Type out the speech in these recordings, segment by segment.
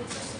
Yesus,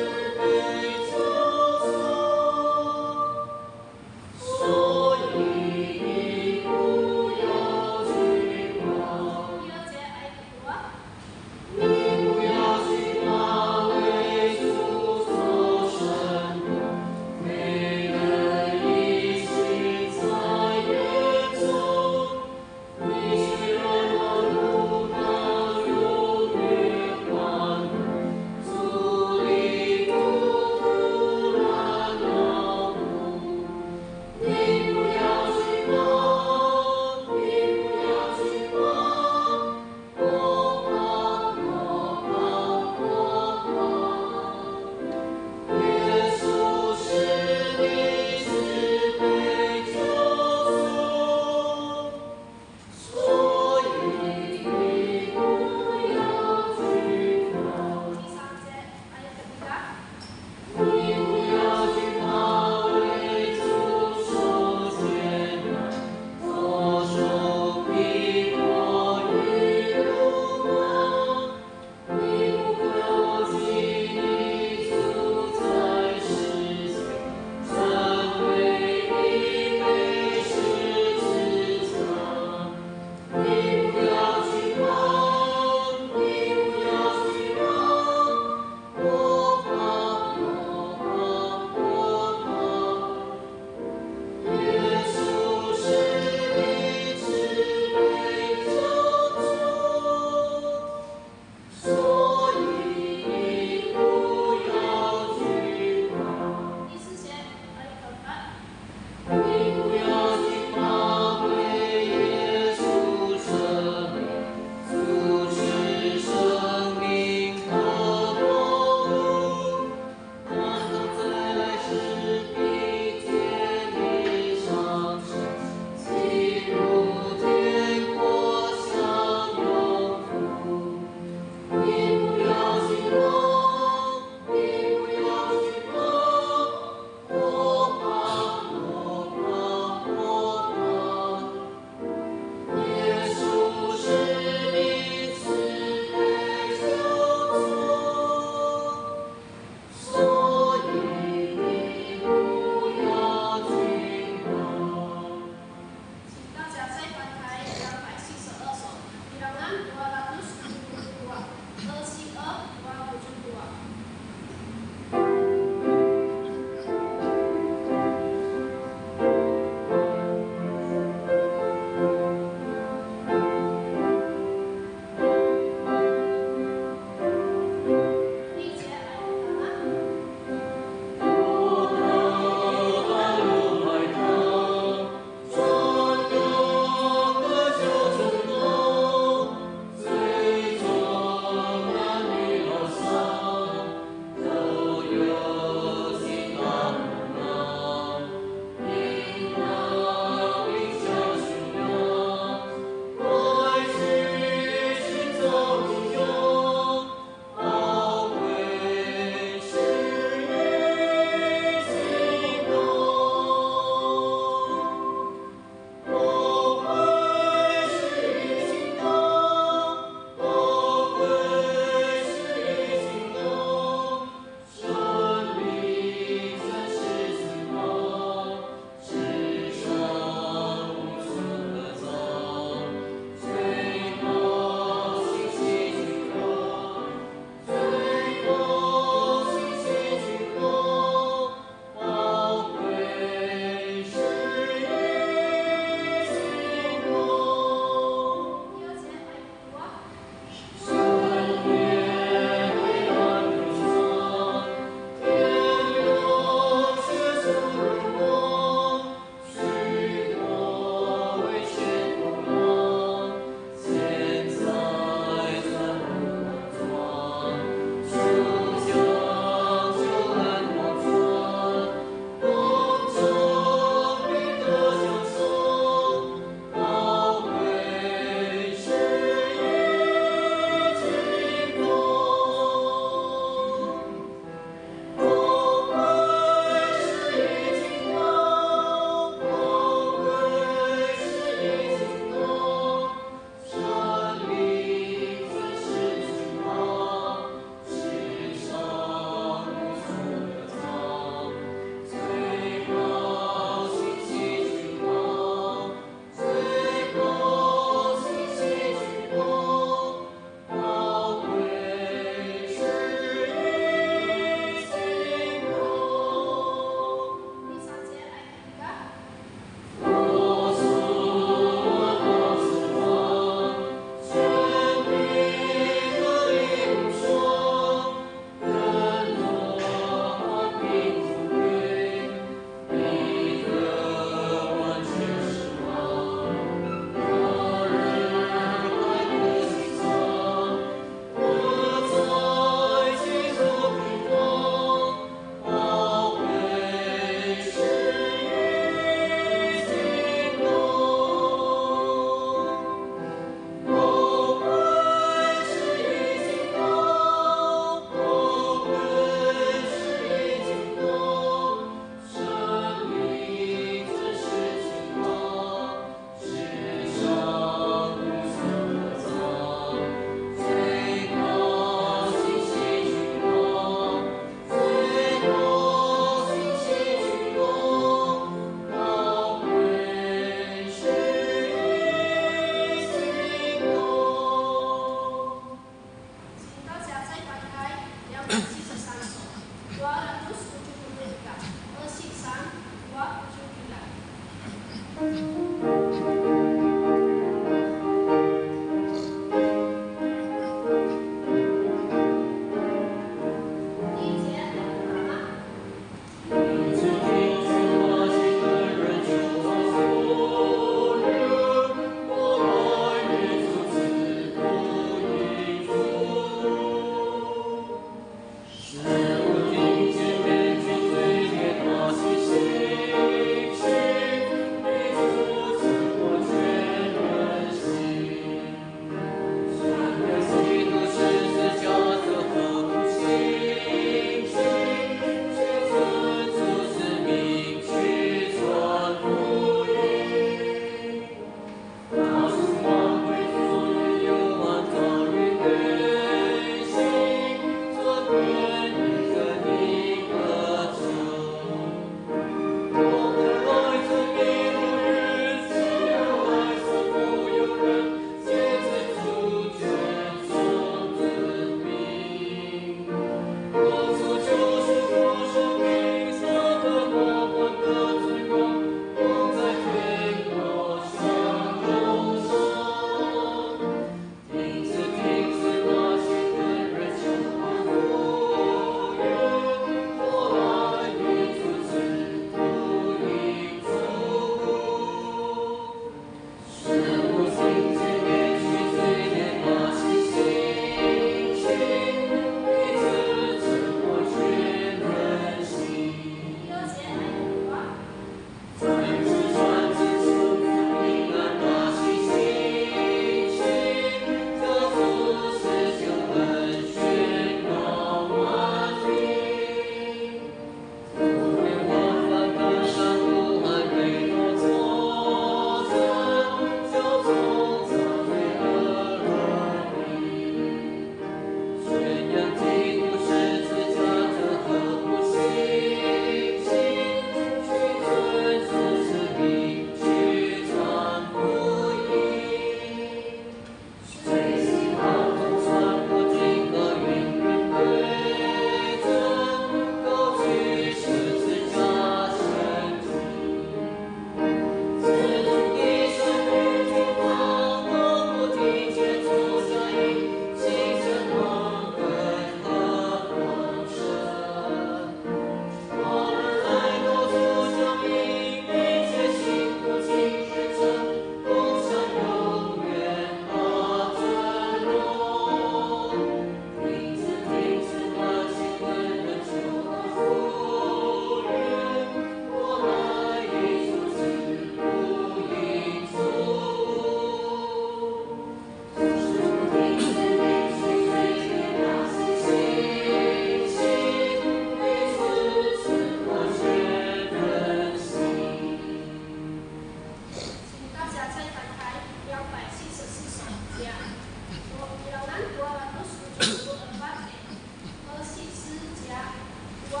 所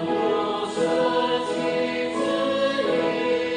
有舍弃之意。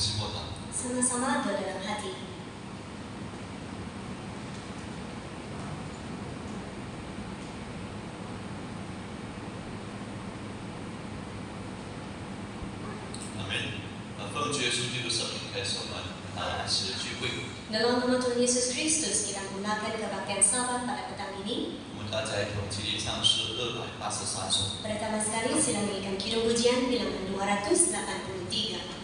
心默祷。 Sama-sama doa dalam hati. Amin. 奉主耶稣基督圣名开始我们是聚会。 Dalam nama Tuhan Yesus Kristus kita menggunakan kebaktian Sabat pada petang ini. 我们大家一同起立唱诗283首。 Pertama sekali sedang menyanyikan kidung pujian bilangan 283.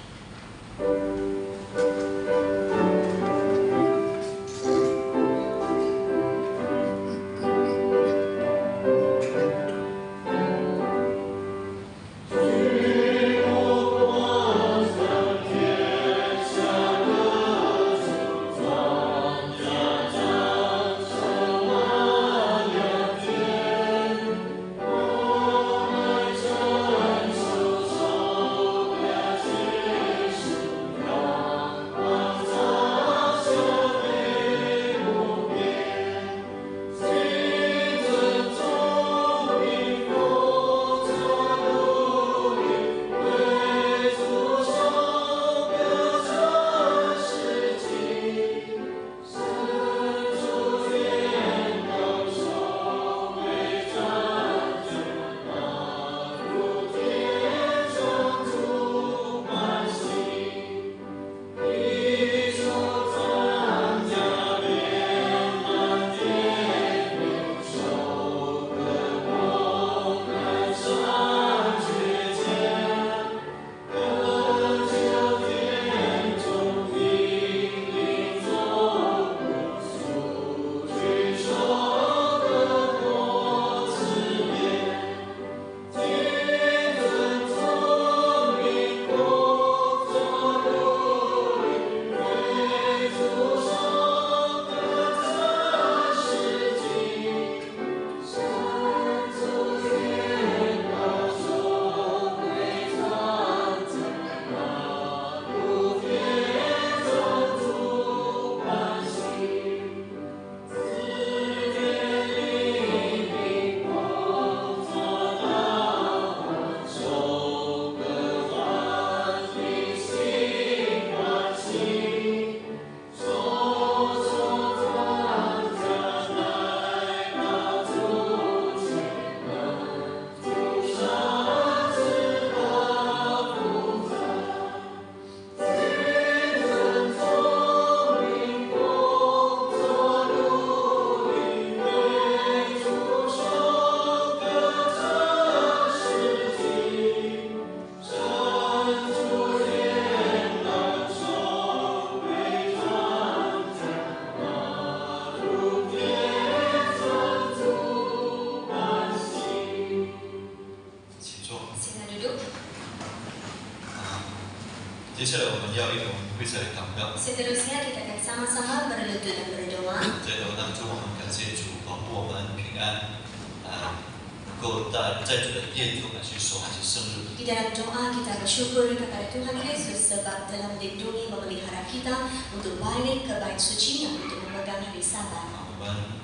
Seterusnya kita akan sama-sama berlutut dan berdoa. 在祷告当中，我们感谢主保护我们平安，能够在主的殿中去守还是生日。 Di dalam doa kita bersyukur kepada Tuhan Yesus sebab telah melindungi memelihara kita untuk balik ke bait suci-Nya untuk memegang hari Sabat. 我们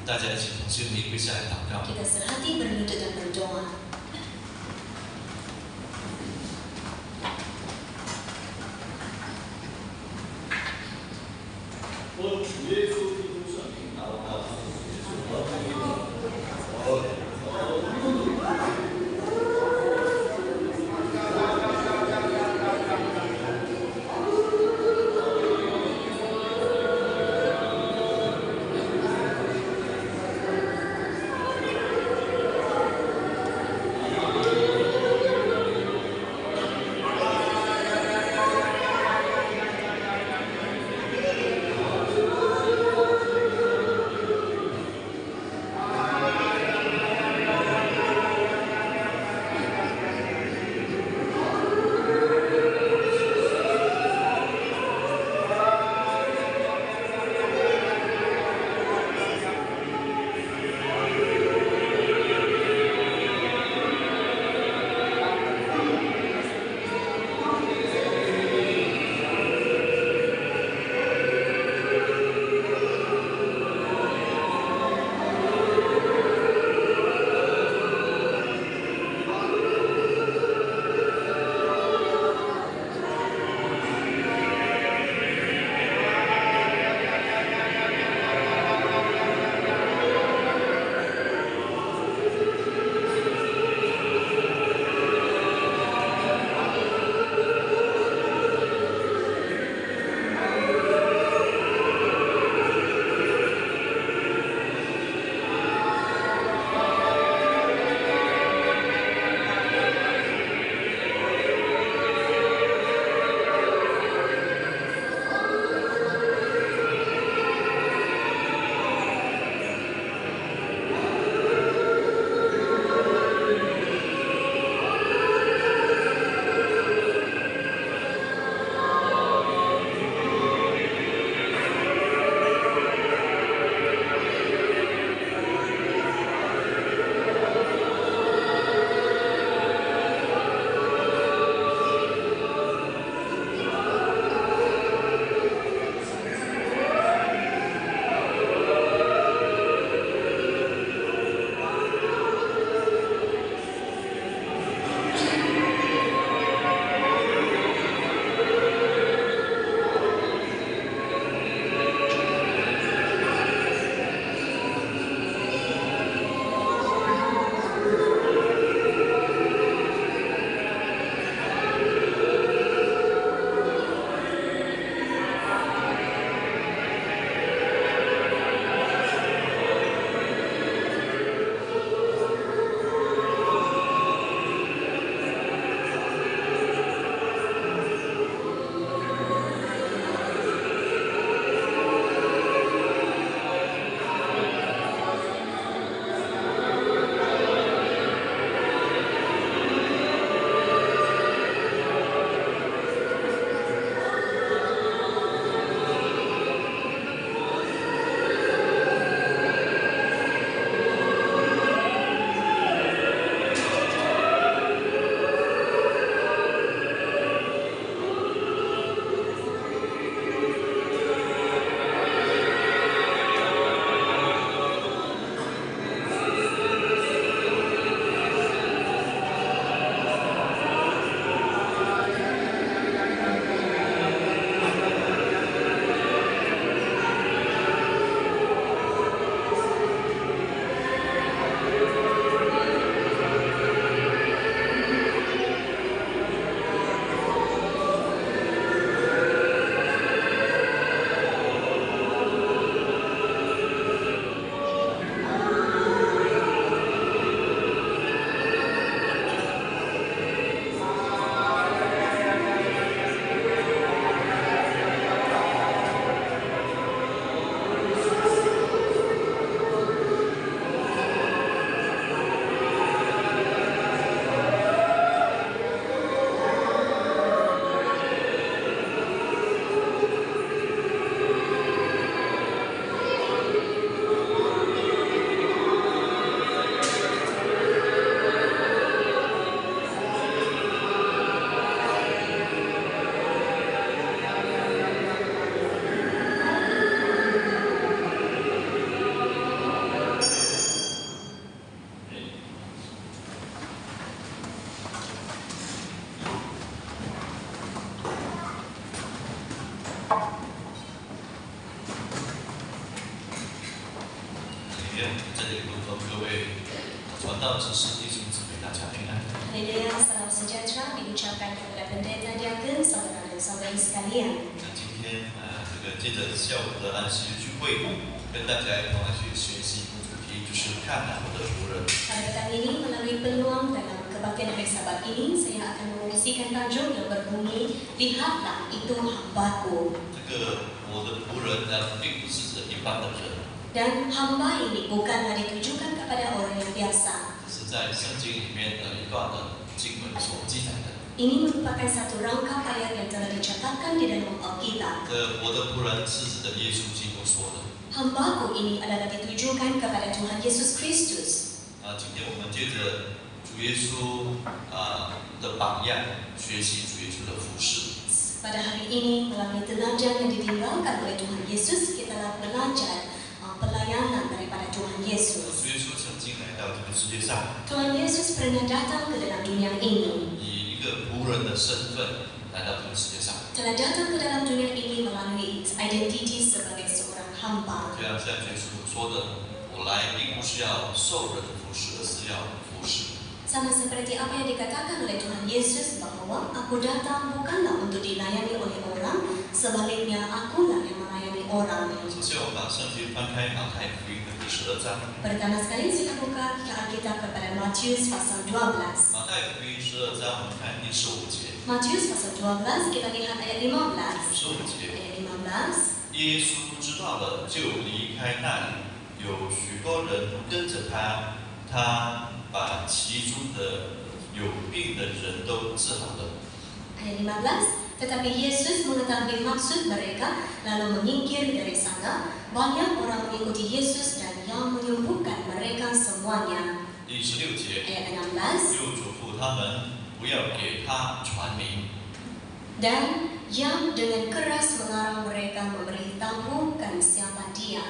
大家一起同心合意跪下来祷告。 Kita sehati berlutut dan berdoa. 我主耶稣基督圣名祷告。道执事弟兄姊妹大家平安。 Haleluya, salam sejahtera diucapkan kepada pendeta diaken, saudara dan saudari sekalian. 那今天这个接着下午的安息日聚会，跟大家一同来去学习一个主题，就是看看我的仆人。 Pada petang ini melalui peluang dalam kebaktian hari Sabat ini, saya akan mengungsikan tajuk yang berbunyi Lihatlah itu hambaku. 这个我的仆人呢，并不是指一般的人， Dan hamba ini bukanlah ditujukan kepada orang yang biasa. 是在圣经里面的一段的经文所记载的。 Ini merupakan satu rangkap ayat yang telah dicatatkan di dalam Alkitab. 这我的仆人是指的耶稣基督说的。 Hambaku ini adalah ditujukan kepada Tuhan Yesus Kristus. 今天我们借着主耶稣的榜样，学习主耶稣的服饰。 Pada hari ini melalui teladan yang ditinggalkan oleh Tuhan Yesus, kita telah belajar pelayanan daripada Tuhan 主 Yesus. 耶稣曾经来到这个世界上， Tuhan Yesus pernah datang ke dalam dunia ini. 以一个仆人的身份来到这个世界上。 Telah datang ke dalam dunia ini melalui identiti sebagai seorang hamba. 就像像耶稣说的，我来并不是要受人的服侍，而是要服侍。 Sama seperti apa yang dikatakan oleh Tuhan Yesus bahwa aku datang bukanlah untuk dilayani oleh orang, sebaliknya akulah yang melayani orang. 首先，我们把圣经翻开马太福音的第12章。 Pertama sekali kita buka Alkitab kepada Matius pasal 12. 马太福音12章，我们看第15节。 Matius pasal 12 kita lihat ayat 15. 15节， Ayat 15. 耶稣知道了，就离开那里，有许多人跟着他，他把其中的有病的人都治好了。 Ayat 15. Tetapi Yesus mengetahui maksud mereka, lalu menyingkir dari sana. Banyak orang mengikuti Yesus dan yang menyembuhkan mereka semuanya. 第16节， Ayat 16. 又嘱咐他们不要给他传名。 Dan yang dengan keras melarang mereka memberitahukan siapa dia.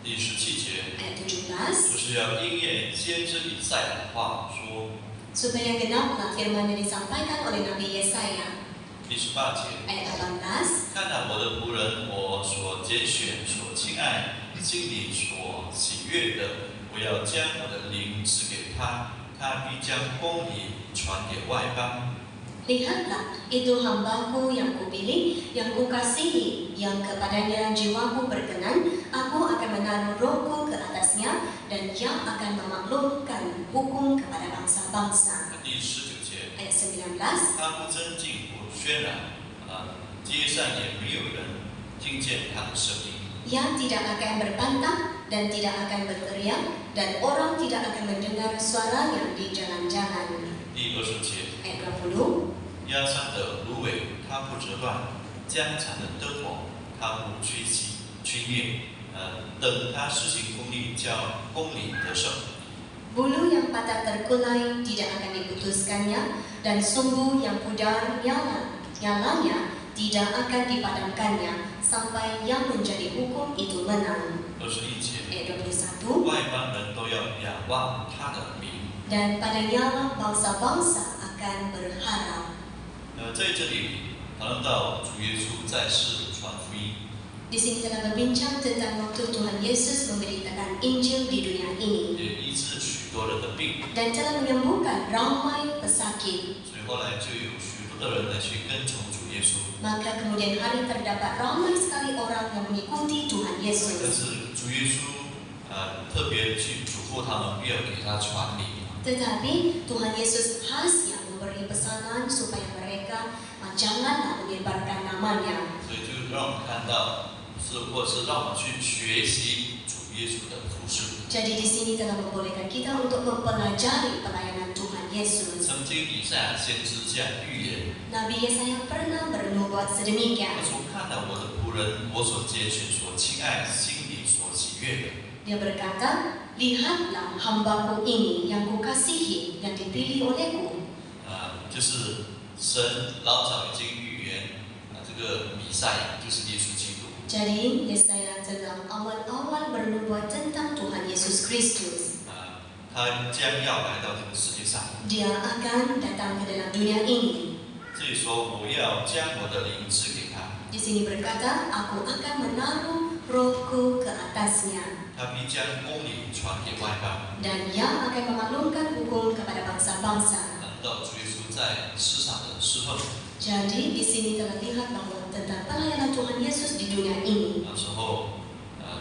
第17节， Ayat 17. 就是要应验先知以赛亚的话说。 Supaya genaplah firman yang disampaikan oleh Nabi Yesaya. 第18节， Ayat 18. 看到我的仆人，我所拣选、所亲爱、心里所喜悦的，我要将我的灵赐给他，他必将公理传给外邦。 Lihatlah, itu hambaku yang kupilih, yang kukasihi, yang kepadanya jiwaku berkenan. Aku akan menaruh rohku ke atasnya, dan yang akan memaklumkan hukum kepada bangsa-bangsa. 第19节， Ayat 19. 他不增进，不渲染，街上也没有人听见他的声音。 Yang tidak akan berbantah dan tidak akan berteriak, dan orang tidak akan mendengar suaranya di jalan-jalan. 第20节， Ayat 20. 压伤的芦苇他不折断，江残的灯火他不驱灭。等他施行公义，叫公理得胜。 Bulu yang patah terkulai tidak akan diputuskannya, dan sumbu yang pudar nyalanya tidak akan dipadamkannya, sampai yang menjadi hukum itu menang. 21节， Ayat 21. 外邦人都要仰望他的名。 Dan padanya bangsa-bangsa akan berharap. 在这里讨论到主耶稣在世传福音， Di sini telah berbincang tentang waktu Tuhan Yesus memberitakan Injil di dunia ini, 也医治许多人的病， dan telah menyembuhkan ramai pesakit. 所以后来就有许多的人来去跟从主耶稣。 Maka kemudian hari terdapat ramai sekali orang yang mengikuti Tuhan 但 Yesus. 是主耶稣特别去嘱咐他们不要给他传名。 Tetapi Tuhan Yesus khasnya memberi pesanan supaya mereka janganlah menyebarkan namanya. 所以就让我们看到，或是让我们去学习主耶稣的服饰。 Jadi di sini telah membolehkan kita untuk mempelajari pelayanan Tuhan Yesus. 曾经以赛亚先知这样预言： Nabi Yesaya pernah bernubuat sedemikian. 他说看到我的仆人，我所拣选、所亲爱、心里所喜悦的。 Dia berkata, lihatlah hambaku ini yang kukasihi, yang dipilih olehku. 就是神老早已经预言这个弥赛亚就是耶稣基督。 Jadi Yesaya telah awal-awal bernubuat tentang Tuhan Yesus Kristus. 他将要来到这个世界上。 Dia akan datang ke dalam dunia ini. 这里说我要将我的灵赐给他。 Di sini berkata, aku akan menaruh rohku ke atasnya. 他必将公理传给外邦。 Dan ia akan memaklumkan hukum kepada bangsa-bangsa. 谈到主耶稣在世上的侍奉， Jadi di sini telah lihat bahwa tentang pelayanan Tuhan Yesus di dunia ini. 那时候，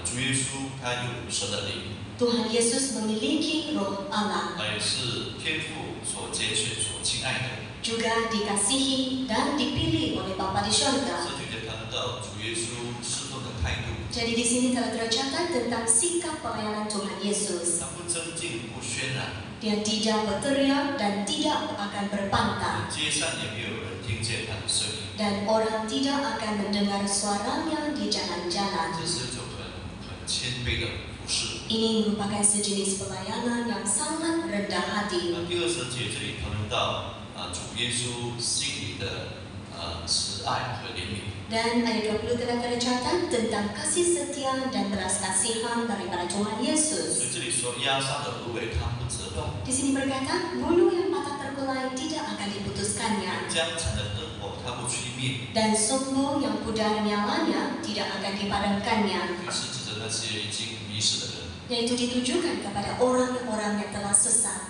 主耶稣他有神的灵， Tuhan Yesus memiliki roh Allah, 他也是天父所拣选、所亲爱的。 juga dikasihi dan dipilih oleh Bapa di surga. 这就在谈到主耶稣侍奉的态度， Jadi di sini telah tercatat tentang sikap pelayanan Tuhan Yesus. 他不增进、不渲染， Dia tidak berteriak dan tidak akan berbantah. 街上也没有人听见他的声音， Dan orang tidak akan mendengar suaranya di jalan-jalan. 这是一种很谦卑的服侍。 Ini merupakan sejenis pelayanan yang sangat rendah hati. 那第20节这里谈论到主耶稣心里的慈爱和怜悯。 Dan ayat 20 telah tercatat tentang kasih setia dan belas kasihan daripada Tuhan 所 Yesus. 以这里说压伤的芦苇它不折断， Di sini berkata, bulu yang patah terkulai tidak akan diputuskannya. 将残的灯火它不吹灭， Dan sumbu yang pudar nyalanya tidak akan dipadamkannya. 是指着那些已经迷失的人。 Yaitu ditujukan kepada orang-orang yang telah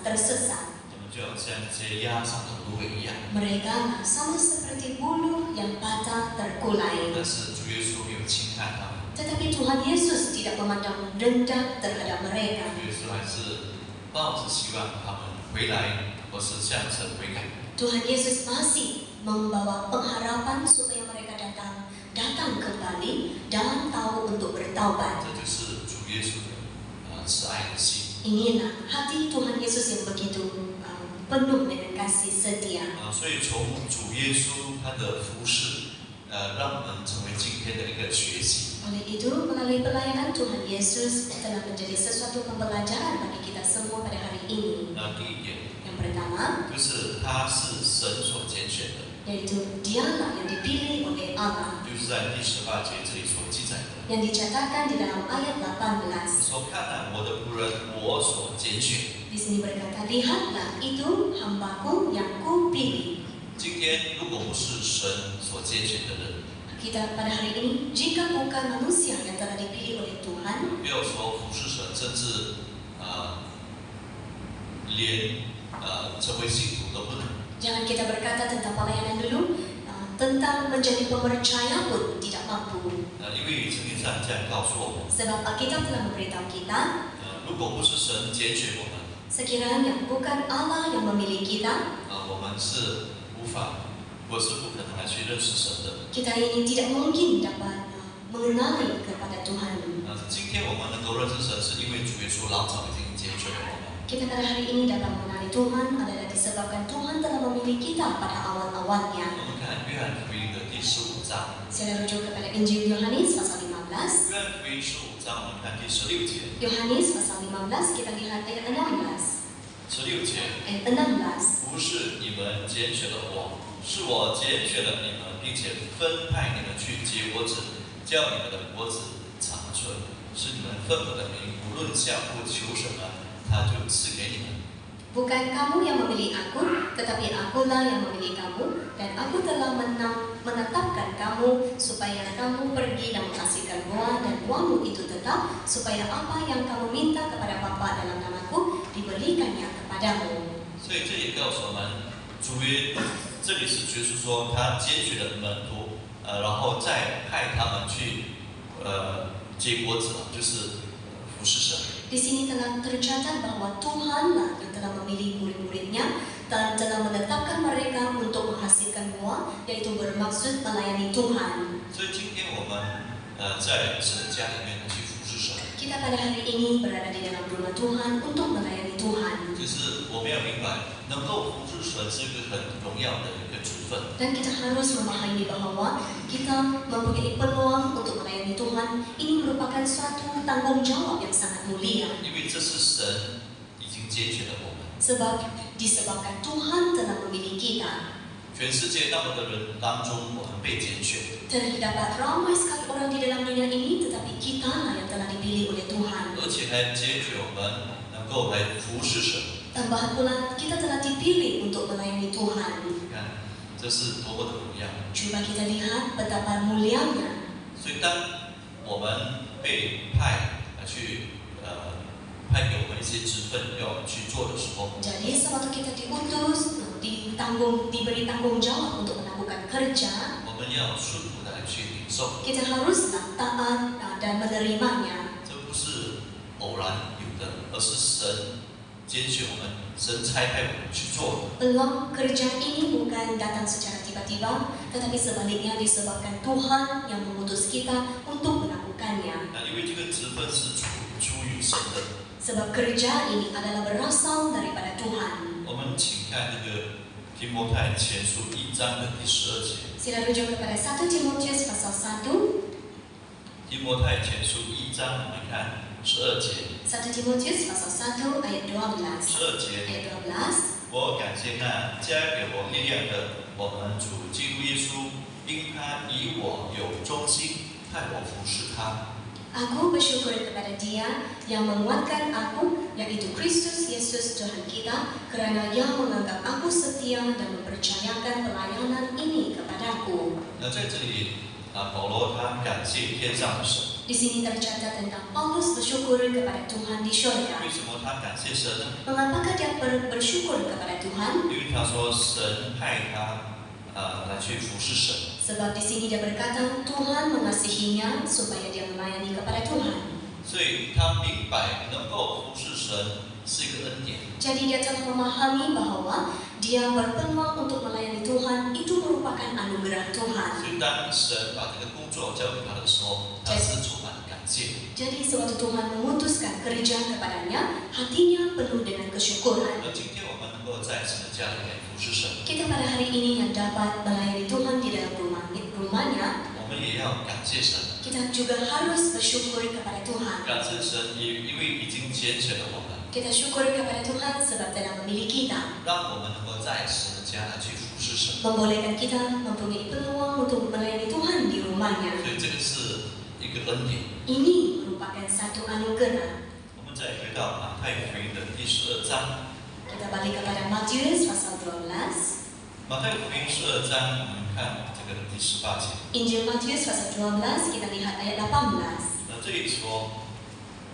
tersesat. 我们就要像这些压伤的芦苇一样， Mereka sama seperti bulu yang patah terkulai. 但是主耶稣没有轻看他们， Tetapi Tuhan Yesus tidak memandang rendah terhadap 主 mereka. 耶稣还是抱着希望他们回来，或是向神悔改。 Tuhan Yesus masih membawa pengharapan supaya mereka datang kembali dan tahu untuk bertaubat. 这就是主耶稣的慈爱的心。 Inilah hati Tuhan Yesus yang begitu penuh dengan kasih setia. 所以从主耶稣他的服侍，让我们成为今天的一个学习。 Oleh itu, melalui pelayanan Tuhan Yesus telah menjadi sesuatu pembelajaran bagi kita semua pada hari ini. 第一点 Yang pertama, 就是他是神所拣选的， yaitu dialah yang dipilih oleh Allah, 就是在第18节这里所记载的。 yang dicatatkan di dalam ayat 18. 说看啊，我的仆人，我所拣选。 Di sini berkata, lihatlah itu hambaku yang kupilih. 今天如果不是神所拣选的人， Kita pada hari ini, jika bukan manusia yang telah dipilih oleh Tuhan, 不要说服侍神，甚至连成为信徒都不能。 jangan kita berkata tentang pelayanan dulu, tentang menjadi pemercaya pun tidak mampu. 因为圣经上这样告诉我们， Sebab Alkitab telah memberitahu kita, 如果不是神拣选我们， sekiranya bukan Allah yang memilih kita, 我们是无法或是不可能来去认识神的。 kita ini tidak mungkin dapat mengenali kepada Tuhan. 今天我们能够认识神，是因为主耶稣老早已经拣选了我们。 Kita pada hari ini dapat mengenali Tuhan adalah disebabkan Tuhan telah memilih kita pada awal-awalnya. 我们看约翰福音的第15章， Saya rujuk kepada Injil Yohanes pasal 15. 约翰福音15章，我们看第16节。 Yohanes pasal 15 kita lihat ayat 16. 16节， Ayat 16. 不是你们拣选了我，是我拣选了你们，并且分派你们去结果子，叫你们的果子长存，是你们分我的名，无论向父求什么，他就赐给你们。 Bukan kamu yang memilih aku, tetapi akulah yang memilih kamu, dan aku telah menetapkan kamu supaya kamu pergi dan menghasilkan buah, dan buahmu itu tetap, supaya apa yang kamu minta kepada Bapa dalam namaku diberikannya kepadamu. 所以这也告诉我们，这里是耶稣说他拣选了门徒，然后再派他们去结果子，就是服侍神。 Di sini telah tercatat bahwa Tuhanlah yang telah memilih murid-muridnya dan telah menetapkan mereka untuk menghasilkan buah, yaitu bermaksud melayani Tuhan. 所以今天我们在神的家里面去服侍神， Kita pada hari ini berada di dalam rumah Tuhan untuk melayani Tuhan. 就是我们要明白，能够服侍神是一个很荣耀的一个职分。 Dan kita harus memahami bahwa kita mempunyai peluang untuk melayani Tuhan. Ini merupakan suatu tanggung jawab yang sangat mulia. 因为这是神已经拣选了我们。 Sebab disebabkan Tuhan telah memilih kita. 全世界那么多人当中，我们被拣选， Terdapat ramai sekali orang di dalam dunia ini, tetapi kitalah yang telah dipilih oleh Tuhan. 而且还拣选我们能够来服侍神。 Tambahan pula, kita telah dipilih untuk melayani Tuhan. 你看，这是多么的荣耀！ Coba kita lihat betapa mulianya. 所以当我们被派去派给我们一些职分要我们去做的时候， Jadi sewaktu kita diutus, diberi tanggung jawab untuk melakukan kerja, 我们要顺服的来去领受。 kita haruslah taat dan menerimanya. 这不是偶然有的，而是神拣选我们，神差派我们去做的。 Peluang kerja ini bukan datang secara tiba-tiba, tetapi sebaliknya disebabkan Tuhan yang mengutus kita untuk melakukannya. 因为这个职分是出于神的。 Sebab kerja ini adalah berasal daripada Tuhan. 我们请看那个提摩太前书1章的第12节。 Sila rujuk kepada 1 Timotius pasal 1. 提摩太前书1章，我们看12节。 1 Timotius pasal 1 ayat 12. 12节， Ayat 12. 我感谢那加给我力量的我们主基督耶稣，因他以我有忠心，派我服侍他。 Aku bersyukur kepada Dia yang menguatkan aku, yaitu Kristus Yesus Tuhan kita, kerana Ia menganggap aku setia dan mempercayakan pelayanan ini kepadaku. 那在这里保罗他感谢天上的神。 Di sini tercatat tentang Paulus bersyukur kepada Tuhan di syurga. 为什么他感谢神呢？ Mengapakah dia bersyukur kepada Tuhan? 因为他说神派他来去服侍神。 Sebab di sini dia berkata Tuhan mengasihinya supaya dia melayani kepada Tuhan. 所以他明白能够服侍神是一个恩典。 Jadi dia telah memahami bahawa dia berpeluang untuk melayani Tuhan itu merupakan anugerah Tuhan. 所以当神把这个工作交给他的时候，他是充满了感谢。 Jadi sewaktu Tuhan memutuskan kerja kepadanya, hatinya penuh dengan kesyukuran. 而今天我们能够在神的家里面服侍神， Kita pada hari ini yang dapat melayani Tuhan di dalam rumahnya, 我们也要感谢神。 kita juga harus bersyukur kepada Tuhan. 感谢神，因为已经拣选了我们， Kita syukur kepada Tuhan sebab telah memilih kita, 让我们能够在神的家来去服侍神。 membolehkan kita mempunyai peluang untuk melayani Tuhan di rumahnya. 所以这个是一个恩典。 Ini merupakan satu anugerah. 我们再回到马太福音的第12章。 Kita balik kepada Matius pasal 12. 马太福音12章，我们看这个第18节。 Injil Matius pasal 12, kita lihat ayat 18. 那这里说：“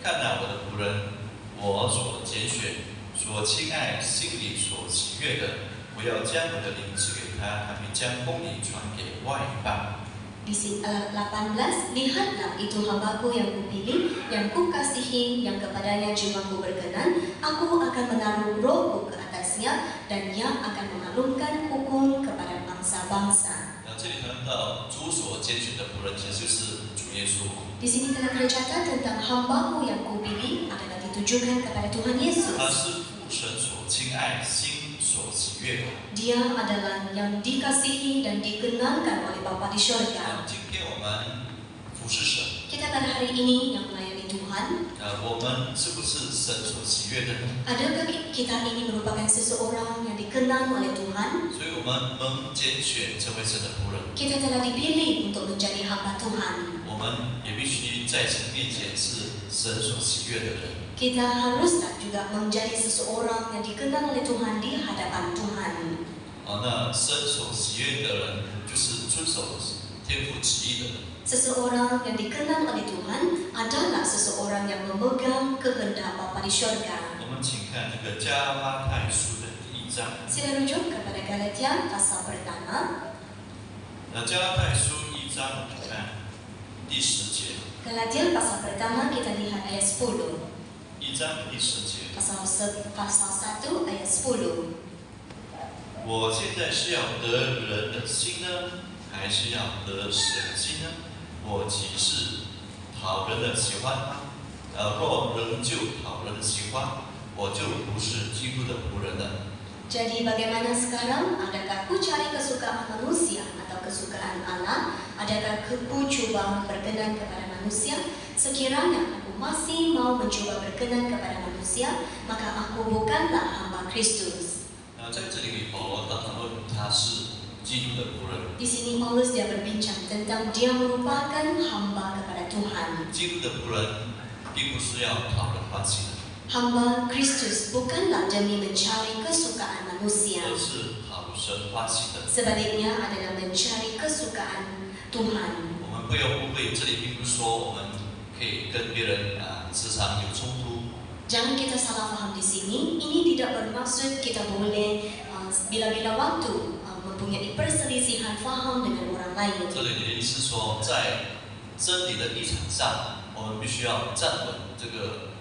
看哪，我的仆人，我所拣选、所亲爱、心里所喜悦的，我要将我的灵赐给他，他必将公理传给外邦。” Di 18, lihatlah itu hambaku yang kupilih, yang kukasihi, yang kepadanya jiwaku berkenan, aku akan menaruh rohku ke atasnya, dan ia akan memaklumkan hukum kepada bangsa-bangsa. 那这里谈到主所拣选的仆人，其实就是主耶稣。 Di sini telah tercatat tentang hambaku yang kupilih adalah ditujukan kepada Tuhan 他 Yesus. 是父神所亲爱、心所喜悦的。 Dia adalah yang dikasihi dan dikenalkan oleh Bapa di 那 syurga. 今天我们服侍神， Kita pada hari ini yang melayani Tuhan, 我们是不是神所喜悦的呢？ adakah kita ini merupakan seseorang yang dikenal oleh Tuhan? 所以我们蒙拣选成为神的仆人， Kita telah dipilih untuk menjadi hamba Tuhan. 我们也必须在神面前是神所喜悦的人。 Kita haruslah juga menjadi seseorang yang dikenal oleh Tuhan di hadapan Tuhan. 那神所喜悦的人，就是遵守天父旨意的人。 Seseorang yang dikenal oleh Tuhan adalah seseorang yang memegang kehendak Bapa di syurga. 我们请看这个加拉太书的第1章。 Sila rujuk kepada Galatia pasal pertama. 加拉太书1章，我们看第10节。 Galatia pasal pertama kita lihat ayat 10. 1章第10节。 Pasal 1 ayat 10. 我现在是要得人的心呢，还是要得神的心呢？我岂是讨人的喜欢？若仍旧讨人的喜欢，我就不是基督的仆人了。 Jadi bagaimana sekarang? Adakah ku cari kesukaan manusia atau kesukaan Allah? Adakah ku coba berkenan kepada manusia? Sekiranya aku masih mau mencoba berkenan kepada manusia, maka aku bukanlah hamba Kristus. 在这里，保罗谈论他是基督的仆人。 Di sini Paulus dia berbincang tentang dia merupakan hamba kepada Tuhan. 基督的仆人并不是要讨人欢喜的， Hamba Kristus bukanlah demi mencari kesukaan manusia, 而是讨神欢喜的。 sebaliknya adalah mencari kesukaan Tuhan. 我们不要误会，这里并不是说我们可以跟别人时常有冲突。 Jangan kita salah faham di sini. Ini tidak bermaksud kita boleh bila-bila waktu mempunyai perselisihan faham dengan orang lain. 这里的意思是说，在真理的立场上，我们必须要站稳这个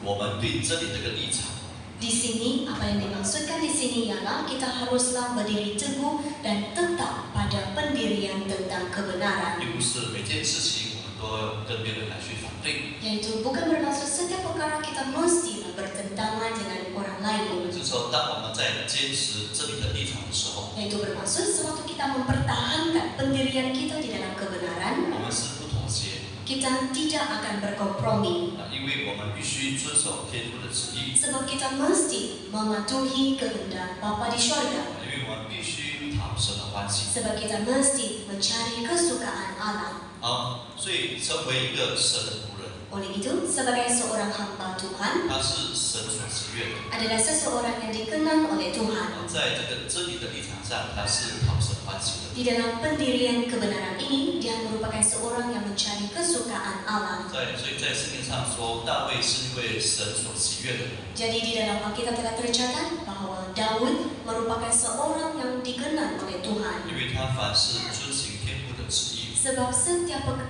我们对真理这个立场。 Di sini apa yang dimaksudkan di sini ialah kita haruslah berdiri teguh dan tetap pada pendirian tentang kebenaran. 并不是每件事情我们都要跟别人来去反对。 Yaitu bukan bermaksud setiap perkara kita mestilah bertentangan dengan orang lain. 就是说，当我们在坚持真理的立场的时候， Yaitu bermaksud sewaktu kita mempertahankan pendirian kita di dalam kebenaran, 我们是不妥协 kita tidak akan berkompromi. 因为我们必须遵守天父的旨意， Sebab kita mesti mematuhi kehendak Bapa di syurga. 因为我们必须讨神的欢喜。 Sebab kita mesti mencari kesukaan Allah. 好，所以成为一个神的仆人， Oleh itu, sebagai seorang hamba Tuhan, 他是神所喜悦的。 adalah seseorang yang dikenal oleh Tuhan. 在这个真理的立场上，他是讨神欢喜的。 Di dalam pendirian kebenaran ini, dia merupakan seorang yang mencari kesukaan Allah. 所以在圣经上说，大卫是一位神所喜悦的人。 Jadi di dalam Alkitab telah tercatat bahwa Daud merupakan seorang yang dikenal oleh Tuhan. 因为他凡事遵行天父的旨意， Sebab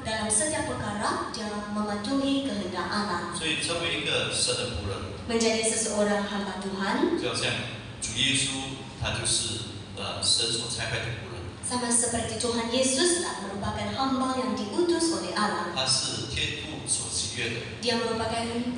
dalam setiap perkara dia mematuhi kehendak Allah. 所以成为一个神的仆人， Menjadi seseorang hamba Tuhan, 就好像主耶稣，他就是神所差派的仆人， sama seperti Tuhan Yesuslah merupakan hamba yang diutus oleh Allah. 他是天父所喜悦的。 Dia merupakan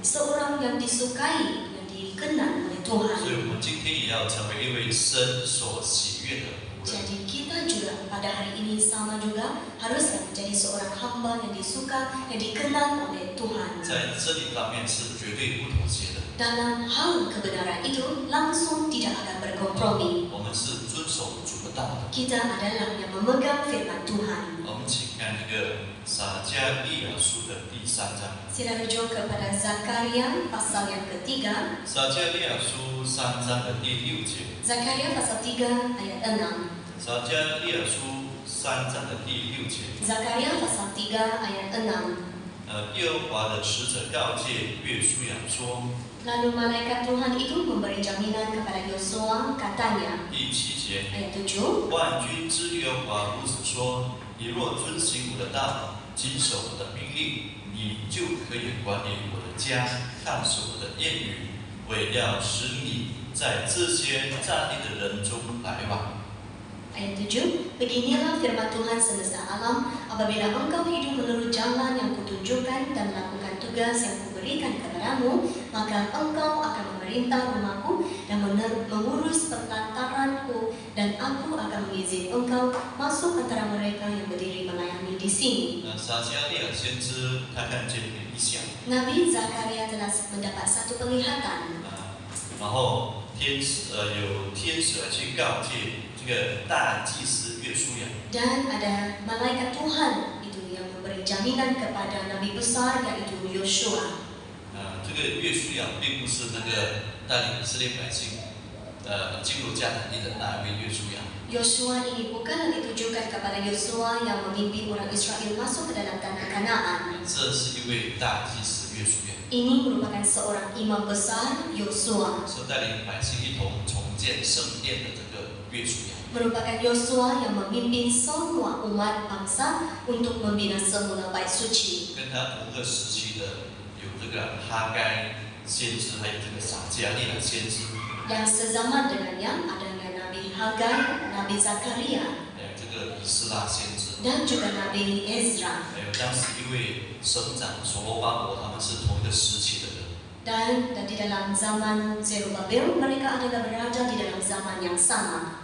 seorang yang disukai, yang dikenal oleh 所 Tuhan. 以我们今天也要成为一位神所喜悦的仆人。 Jadi kita juga pada hari ini sama juga haruslah menjadi seorang hamba yang disuka, yang dikenal oleh Tuhan. 在真理方面是绝对不妥协的。 Dalam hal kebenaran itu langsung tidak akan berkompromi. 我们是遵守主的道的。 Kita adalah yang memegang firman Tuhan. 我们请看这个撒迦利亚书的第3章。 Sila rujuk kepada Zakaria pasal yang ketiga. 撒迦利亚书3章的第6节。 Zakaria pasal 3 ayat 6. 撒迦利亚书3章的第6节。 Zakaria pasal 3 ayat 6. 耶和华的使者告诫约书亚说， Lalu malaikat Tuhan itu memberi jaminan kepada Yosua, katanya, 第7节， ayat 7, 万军之耶和华如此说：你若遵行我的道，谨守我的命令，你就可以管理我的家，看守我的言语，我也要使你在这些站立的人中来往。 ayat 7, beginilah firman Tuhan semesta alam, apabila engkau hidup menurut jalan yang kutunjukkan dan melakukan tugas yang kuberikan kepadamu, maka engkau akan memerintah rumahku dan mengurus perkantaranku, dan aku akan mengizinkan engkau masuk antara mereka yang berdiri melayani di sini. 撒迦利亚先知他看见一个异象， Nabi Zakaria telah mendapat satu penglihatan. 然后有天使来去告诫这个大祭司约书亚。 Dan ada malaikat Tuhan itu yang memberi jaminan kepada Nabi besar yaitu Yosua. 这个约书亚并不是那个带领以色列百姓进入迦南地的那位约书亚。 Yosua ini bukanlah ditujukan kepada Yosua yang memimpin orang Israel masuk ke dalam tanah Kanaan. 这是一位大祭司约书亚， Ini merupakan seorang imam besar Yosua. 是带领百姓一同重建圣殿的这个约书亚。 Merupakan Yosua yang memimpin semua umat bangsa untuk membina semula bait suci. 跟他同个时期的有这个哈该先知，还有这个撒迦利亚先知， Yang sezaman dengannya adanya Nabi Hagai, Nabi Zakaria, 还有这个以斯拉先知， dan juga Nabi Ezra. 还有当时一位省长所罗巴伯，他们是同一个时期的人。 Dan di dalam zaman Zerubabel mereka adalah berada di dalam zaman yang sama.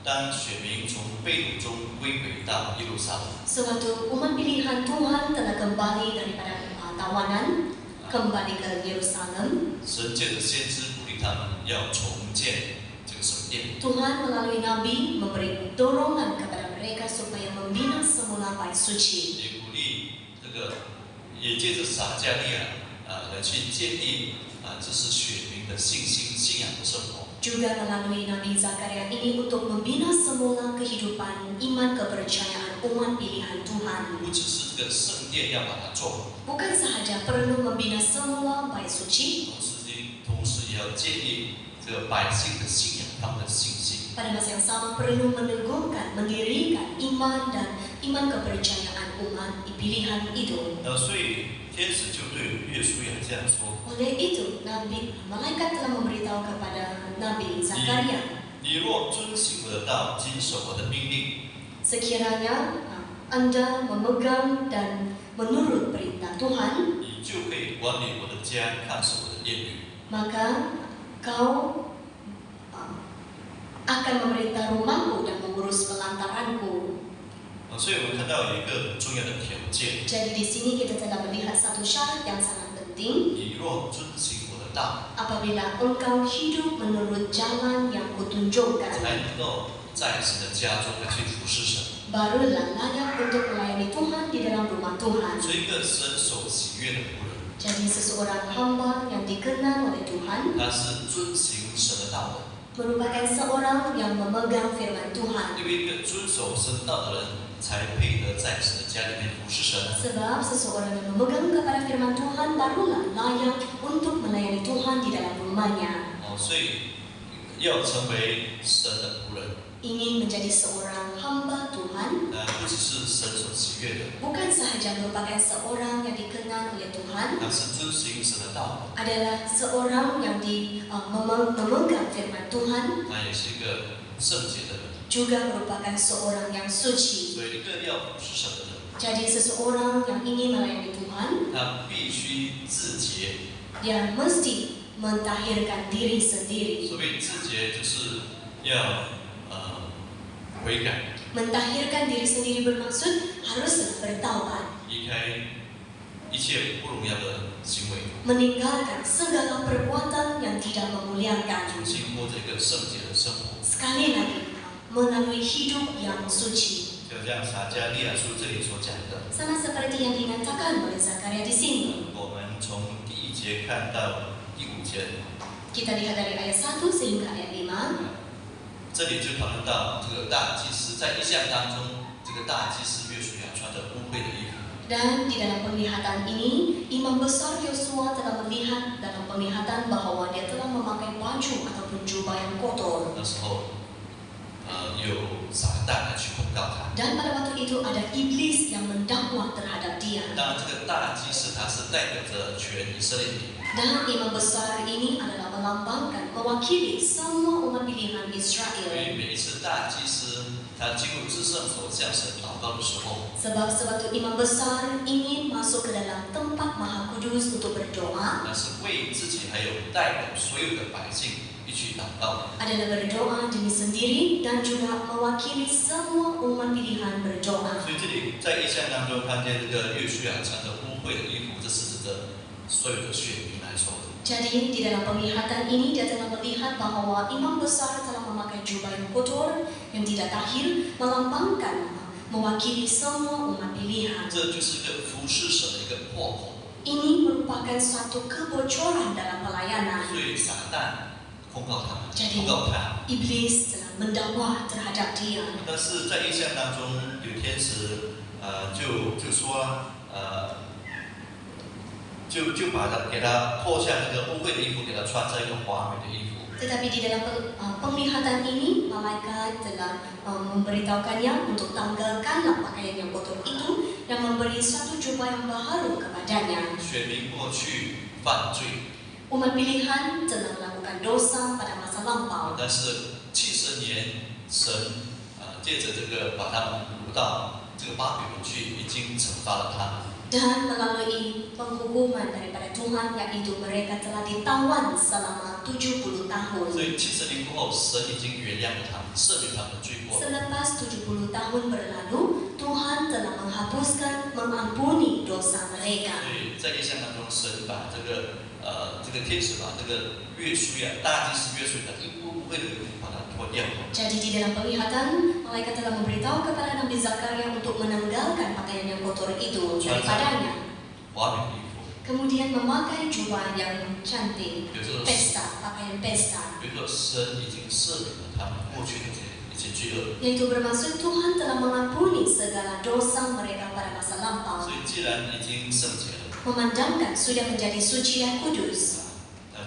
当选民从被掳中归回到耶路撒冷， Sewaktu umat pilihan Tuhan telah kembali daripada tawanan, kembali ke Yerusalem, 神借着先知鼓励他们要重建这个圣殿。 Tuhan melalui Nabi memberi dorongan kepada mereka supaya membina semula bait suci. 也鼓励这个，也借着撒迦利亚来去建立这是选民的信心、信仰的生活。 Juga melalui Nabi Zakaria ini untuk membina semula kehidupan iman kepercayaan umat pilihan Tuhan. 不只是这个圣殿要把它做好， Bukan sahaja perlu membina semula bait suci, 同时也要建立这个百姓的信仰，他们的信心。 pada masa yang sama perlu meneguhkan, mendirikan iman dan iman kepercayaan umat pilihan itu. 所以天使就对约书亚这样说： Oleh itu, malaikat telah memberitahu kepada Nabi Zakaria, 你若遵行我的道，谨守我的命令， sekiranya Anda memegang dan menurut perintah Tuhan, 你就可以管理我的家，看守我的言语。 maka kau akan memerintah rumahku dan mengurus pelantaranku. 所以我们看到有一个很重要的条件： Jadi di sini kita telah melihat satu syarat yang sangat penting. 你若遵行我的道， Apabila engkau hidup menurut jalan yang kutunjukkan, 才能够在神的家中去服侍神。 barulah layak untuk melayani Tuhan di dalam rumah Tuhan. 做一个神所喜悦的仆人， Jadi seseorang hamba yang dikenal oleh Tuhan 他是遵行神的道的。 merupakan seorang yang memegang firman Tuhan. 因为一个遵守神道的人，才配得在神的家里面服侍神。 Sebab seseorang yang memegang kepada firman Tuhan barulah layak untuk melayani Tuhan di dalam rumahnya. 所以要成为神的仆人， Ingin menjadi seorang hamba Tuhan 不只是神所喜悦的， bukan sahaja merupakan seorang yang dikenal oleh Tuhan, 他是遵行神的道， adalah seorang yang memegang firman Tuhan, 他也是一个圣洁的人。 juga merupakan seorang yang suci. 所以一个要服侍神的人， Jadi seseorang yang ingin melayani Tuhan, 他必须自洁。 dia mesti mentahirkan diri sendiri. 所谓自洁，就是要悔改， Mentahirkan diri sendiri bermaksud haruslah bertaubat, 离开一切不荣耀的行为， meninggalkan segala perbuatan yang tidak memuliakan. 重新过着一个圣洁的生活。 Sekali lagi, melalui hidup yang suci. 就像撒迦利亚书这里所讲的， Sama seperti yang dinyatakan oleh Zakaria di sini. 我们从第1节看到第5节， Kita lihat dari ayat 1 sehingga ayat 5. 这里就讨论到这个大祭司在异象当中，这个大祭司约书亚穿着污秽的衣服。 Dan di dalam penglihatan ini, Imam Besar Yosua telah melihat dalam penglihatan bahwa dia telah memakai baju ataupun jubah yang kotor. 那时候，有撒旦来去控告他。 Dan pada waktu itu ada iblis yang mendakwa terhadap dia. 当然，这个大祭司他是代表着全以色列民。 Dan Imam Besar ini adalah melambangkan, mewakili semua umat pilihan 所 Israel. 以每一次大祭司他进入至圣所向神祷告的时候， Sebab sewaktu Imam Besar ingin masuk ke dalam tempat Maha Kudus untuk berdoa, 那是为自己还有代表所有的百姓一起祷告。 adalah berdoa diri sendiri dan juga mewakili semua umat pilihan berdoa. 所以这里在异象当中看见这个约书亚穿着污秽的衣服，这是指着所有的选民来说的。 Jadi di dalam penglihatan ini dia telah melihat bahwa Imam Besar telah memakai jubah yang kotor, yang tidak tahir, melambangkan, mewakili semua umat pilihan. 这就是一个服侍神的一个破口。 Ini merupakan suatu kebocoran dalam pelayanan. 所以撒旦控告他， Jadi 控告他。 iblis telah mendakwa terhadap dia. 但是在异象当中，有天使就说就把他给他脱下这个污秽的衣服，给他穿上一个华美的衣服。 Tetapi di dalam penglihatan ini, malaikat telah memberitahukannya untuk tanggalkanlah pakaian yang kotor itu dan memberi satu jubah yang baru kepadanya. 选民过去犯罪， Umat pilihan telah melakukan dosa pada masa lampau. 但是70年，神借着这个把他们掳到这个巴比伦去，已经惩罚了他们。 Dan melalui penghukuman daripada Tuhan, yaitu mereka telah ditawan selama 70 tahun. 所以70年过后，神已经原谅了他们，赦免他们的罪过。 Selepas 70 tahun berlalu, Tuhan telah menghapuskan, mengampuni dosa 所 mereka. 以在异象当中，神把这个天使把这个约书亚大祭司约书亚的一污秽的衣服把它脱掉。 Jadi di dalam penglihatan, malaikat telah memberitahu kepada Nabi Zakaria untuk menanggalkan pakaian yang kotor itu daripadanya. 华美的衣服， Kemudian memakai jubah yang cantik, 比如说， pesta, pakaian pesta. 比如说，神已经赦免了他们过去的一切解罪恶。 Yaitu bermaksud Tuhan telah mengampuni segala dosa mereka pada masa lampau. 所以既然已经圣洁了， Memandangkan sudah menjadi suci dan kudus,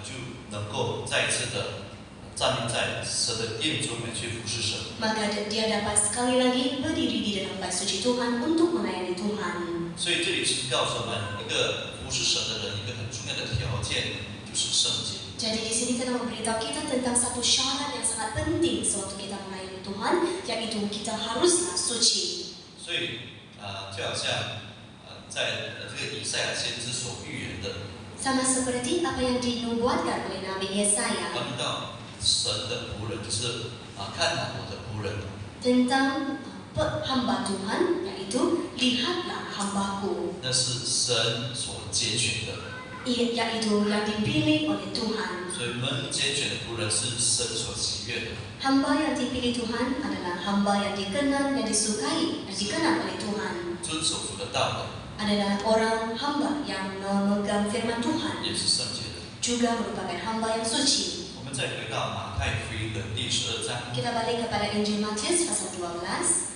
就能够再一次的站立在神的殿中面去服侍神。 maka dia dapat sekali lagi berdiri di dalam bait suci Tuhan untuk melayani Tuhan. 所以这里是告诉我们，一个服侍神的人，一个很重要的条件就是圣洁。 Jadi di sini telah memberitahu kita tentang satu syarat yang sangat penting sewaktu kita melayani Tuhan, yaitu kita haruslah suci. 所以就好像在这个以赛亚先知所预言的， Sama seperti apa yang dinubuatkan oleh Nabi Yesaya 谈到神的仆人，就是看哪我的仆人。 tentang hamba Tuhan, yaitu lihatlah hambaku, 那是神所拣选的， yaitu yang dipilih oleh Tuhan. 所以蒙拣选的仆人是神所喜悦的。 Hamba yang dipilih Tuhan adalah hamba yang dikenal, yang disukai, dan dikenal oleh Tuhan. 遵守主的道的， Adalah orang hamba yang memegang firman Tuhan, 也是圣洁的。 juga merupakan hamba yang suci. 我们再回到马太福音的第12章， Kita balik kepada Injil Matius pasal 12.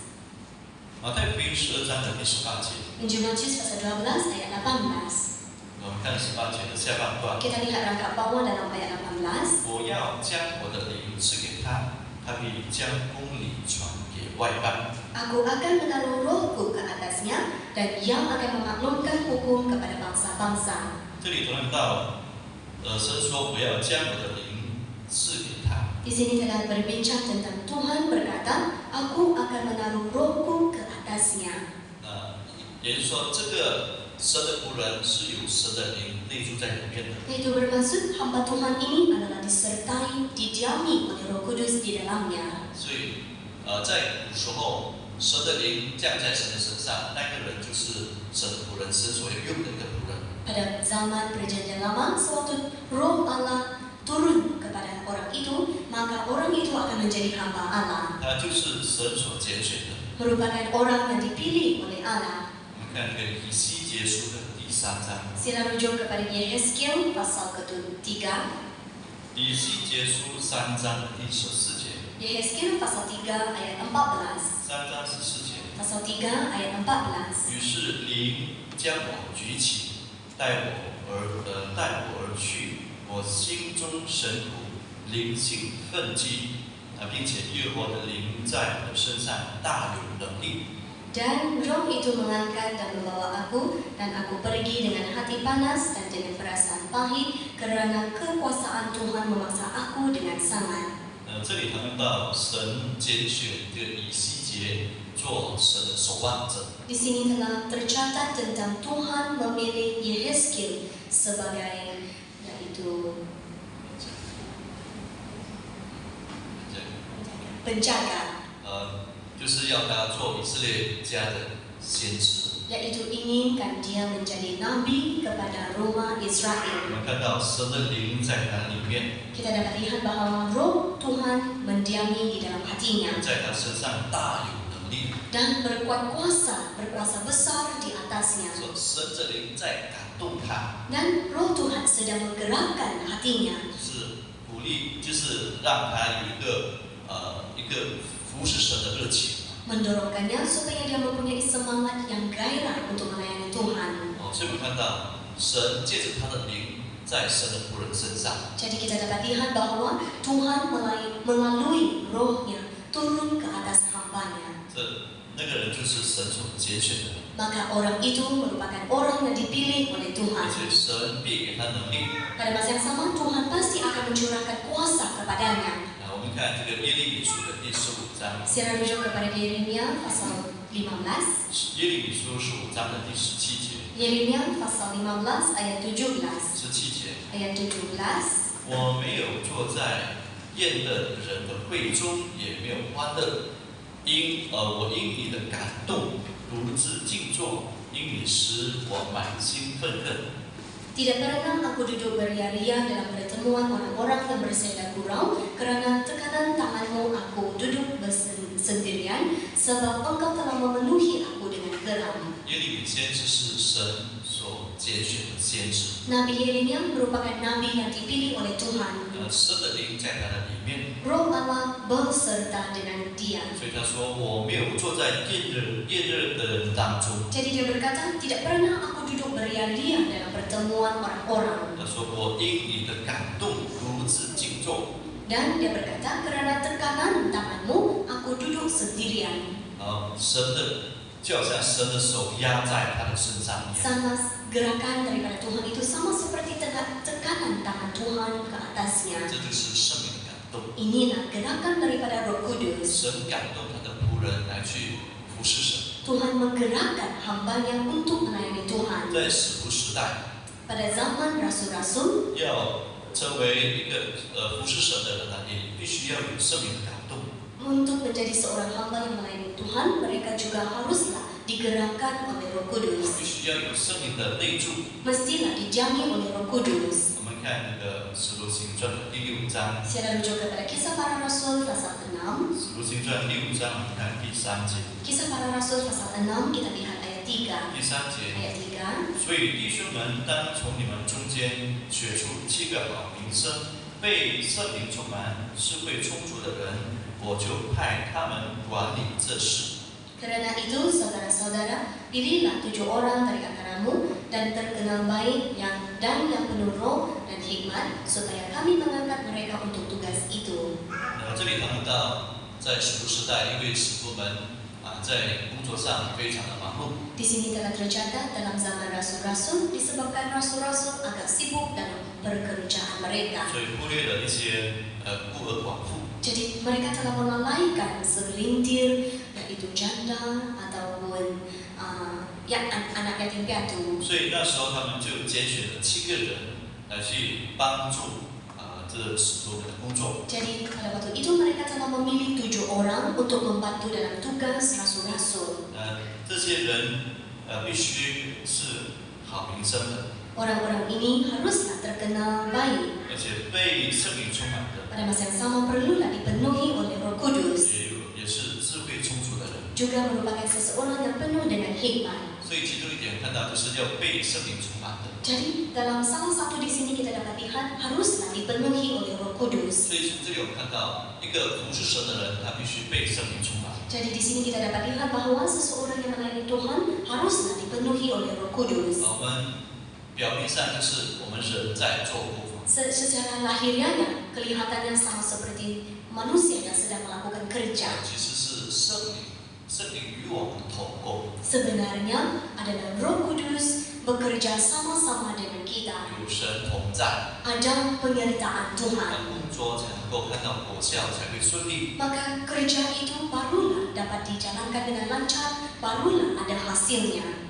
马太福音12章的第18节， Injil Matius pasal 12 ayat 18. 我们看18节的下半段。 Kita lihat rangkap bawah dalam ayat 18. 我要将我的灵赐给他，他必将公理传给外邦。 Aku akan menaruh rohku ke atasnya, dan ia akan memaklumkan hukum kepada bangsa-bangsa. 这里谈到，神说我要将我的灵赐给他。 Di sini telah berbincang tentang Tuhan berkata, Aku akan menaruh rohku ke atasnya. 也就是说，这个神的仆人是有神的灵内住在里面的。 Itu bermaksud hamba Tuhan ini adalah disertai, didiami oleh Roh Kudus di dalamnya. 所以，在古时候，神的灵降在神的身上，那个人就是神的仆人，神所要用的一个仆人。 Pada zaman Perjanjian Lama, sewaktu Roh Allah turun kepada orang itu, maka orang itu akan menjadi hamba Allah, 他就是神所拣选的。 merupakan orang yang dipilih oleh Allah. 我们看这个以西结书的第3章， Sila rujuk kepada Yehezkiel pasal ke-3. 以西结书3章的第14节， Yehezkiel pasal 3 ayat 14. 3章14节。 Pasal 3 ayat 14. 于是灵将我举起，带我而去，我心中神苦，灵性愤激，并且耶和华的灵在我的身上大有能力。 Dan roh itu mengangkat dan membawa aku, dan aku pergi dengan hati panas dan dengan perasaan pahit, kerana kekuasaan Tuhan memaksa aku dengan sangat. 这里谈到神拣选这个以西结做神的守望者。 Di sini telah tercatat tentang Tuhan memilih Yehezkiel sebagai yaitu penjaga, 就是要他做以色列家的先知。 yaitu inginkan dia menjadi nabi kepada rumah 我 Israel. 们看到神的灵在他里面， Kita dapat lihat bahwa roh Tuhan mendiami di dalam hatinya 在他身上大有能力。 dan berkuasa besar di atasnya. 说神的灵在感动他， Dan roh Tuhan sedang menggerakkan hatinya, 就是鼓励，就是让他有一个服侍神的热情。 mendorongkannya supaya dia mempunyai semangat yang gairah untuk melayani Tuhan. 所以我们看到神借着他的灵在神的仆人身上。 Jadi kita dapat lihat bahwa Tuhan melalui rohnya turun ke atas hambanya. 那个人就是神所拣选的， Maka orang itu merupakan orang yang dipilih oleh 而 Tuhan. 且神必给他能力。 Pada masa yang sama Tuhan pasti akan mencurahkan kuasa kepadanya. 我们看这个耶利米书的第15章， Secara rujuk kepada Yeremia pasal 15. 耶利米书15章的第17节， Yeremia pasal 15 ayat 17. 17节， Ayat 17. 我没有坐在宴乐人的会中，也没有欢乐，我因你的感动如此静坐，因你使我满心愤恨。 Tidak pernah aku duduk beria-ria dalam pertemuan orang-orang yang bersenda gurau, kerana tekanan tanganmu aku duduk bersendirian, sebab engkau telah memenuhi aku dengan geram. 耶利米先知是神所拣选的先知， Nabi Yeremia merupakan nabi yang dipilih oleh Tuhan. 神的灵在他的里面， Roh Allah berserta dengan dia. 所以他说：“我没有坐在炎热的人当中。” Jadi dia berkata, tidak pernah aku duduk beria-ria dalam pertemuan orang-orang. 他说：“我因你的感动如此敬重。” Dan dia berkata, karena tekanan tanganmu, aku duduk sendirian. 神的就好像神的手压在他的身上一样。 Sama gerakan daripada Tuhan itu sama seperti tekanan tangan Tuhan ke atasnya. 这就是圣灵的感动。 Inilah gerakan daripada Roh Kudus. 神感动他的仆人来去服侍神。 Tuhan menggerakkan hambanya untuk melayani Tuhan. 在使徒时代， Pada zaman rasul-rasul, 要成为一个服侍神的人呢，你必须要有圣灵的感动。 untuk menjadi seorang hamba yang melayani Tuhan, mereka juga haruslah digerakkan oleh Roh Kudus. 必须要有圣灵的内助。 Mestilah dijamin oleh Roh Kudus. 我们看那个《使徒行传》的第6章，《 Saya rujuk kepada Kisah Para Rasul pasal 6. 使徒行传》第5章，我们看第3节。 Kisah Para Rasul pasal 6, kita lihat ayat 3. 第3节， Ayat 3. 所以弟兄们当从你们中间选出7个好名声、被圣灵充满、智慧充足的人，我就派他们管理这事。 Karena itu, saudara-saudara, pilihlah 7 orang dari antaramu dan terkenal baik dan yang penuh roh dan hikmat, supaya kami mengangkat mereka untuk tugas itu. 这里谈到在使徒时代，因为使徒们在工作上非常的忙碌， Di sini telah tercatat dalam zaman rasul-rasul disebabkan rasul-rasul agak sibuk dalam pekerjaan mereka. 所以忽略了一些孤儿寡妇。 Jadi mereka telah melalaikan segelintir, yaitu janda ataupun anak yatim piatu. 所以那时候他们就拣选了7个人来去帮助这使徒们的工作。 Jadi pada waktu itu mereka telah memilih 7 orang untuk membantu dalam tugas rasul-rasul. 这些人必须是好名声的， Orang-orang ini haruslah terkenal baik. 而且被圣灵充满的， Pada masa yang sama perlulah dipenuhi oleh Roh Kudus. 也是智慧充足的人。 Juga merupakan seseorang yang penuh dengan hikmat. 所以其中一点看到就是要被圣灵充满的。 Jadi dalam salah satu di sini kita dapat lihat haruslah dipenuhi oleh Roh Kudus. 所以从这里我们看到，一个服侍神的人，他必须被圣灵充满。 Jadi di sini kita dapat lihat bahwa seseorang yang melayani Tuhan haruslah dipenuhi oleh Roh Kudus. 我们表面上就是我们人在做模仿， Secara lahiriahnya kelihatannya sama seperti manusia yang sedang melakukan kerja. 其实是圣灵与我们同工， Sebenarnya adalah Roh Kudus bekerja sama-sama dengan kita. 有神同在， Ada penyertaan 那 Tuhan. 工作才能够看到果效，才会顺利。 Maka kerja itu barulah dapat dijalankan dengan lancar, barulah ada hasilnya.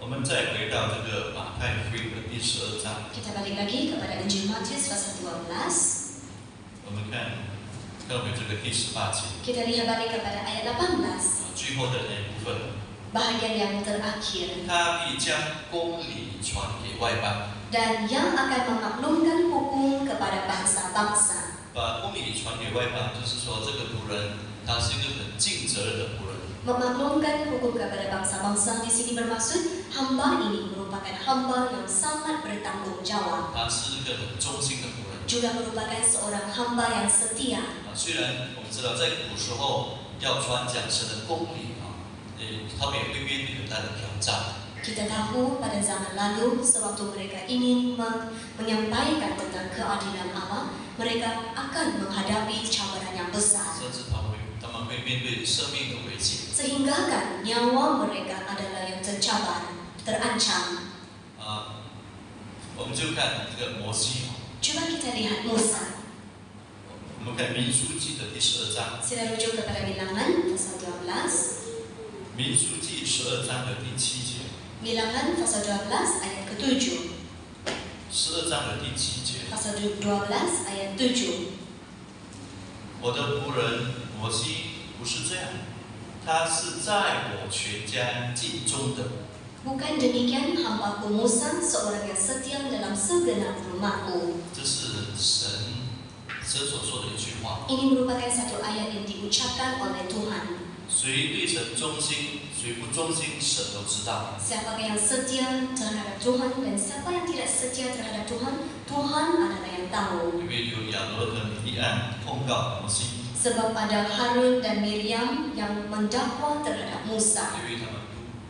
我们再回到这个马太福音的第12章， Kita balik lagi kepada Injil Matius pasal 12. 我们看到没有这个第18节， Kita lihat balik kepada ayat 18. 最后的那一部分， Bahagian yang terakhir. 他必将公理传给外邦， Dan yang akan memaklumkan hukum kepada bangsa-bangsa. 把公理传给外邦，就是说这个仆人他是一个很尽责任的仆人。 Memaklumkan hukum kepada bangsa-bangsa di sini bermaksud hamba ini merupakan hamba yang sangat bertanggung jawab. 他是一个很忠心的仆人。 Juga merupakan seorang hamba yang setia. 虽然我们知道在古时候要传讲神的公理他们也会面对很大的挑战。 Kita tahu pada zaman lalu, sewaktu mereka ingin menyampaikan tentang keadilan Allah, mereka akan menghadapi cabaran yang besar. 甚至他们会面对生命的危险。 Sehingga kan nyawa mereka adalah yang tercabar, terancam. 我们就看这个摩西 Coba kita lihat Musa. 我们看民数记的第12章， Sila rujuk kepada Bilangan pasal 12. 民数记12章的第7节， Bilangan pasal 12 ayat ke-7. 12章的第7节， Pasal 12 ayat 7. 我的仆人摩西不是这样，他是在我全家尽忠的。 Bukan demikian hambaku Musa, seorang yang setia dalam segenap rumahku. 这是神所说的一句话。 Ini merupakan satu ayat yang diucapkan oleh Tuhan. 谁对神忠心，谁不忠心，神都知道。 Siapa yang setia terhadap Tuhan dan siapa yang tidak setia terhadap Tuhan, Tuhan adalah yang tahu. 因为有亚罗和米利提案控告摩西， Sebab ada Harun dan Miriam yang mendakwa terhadap Musa. 因为他们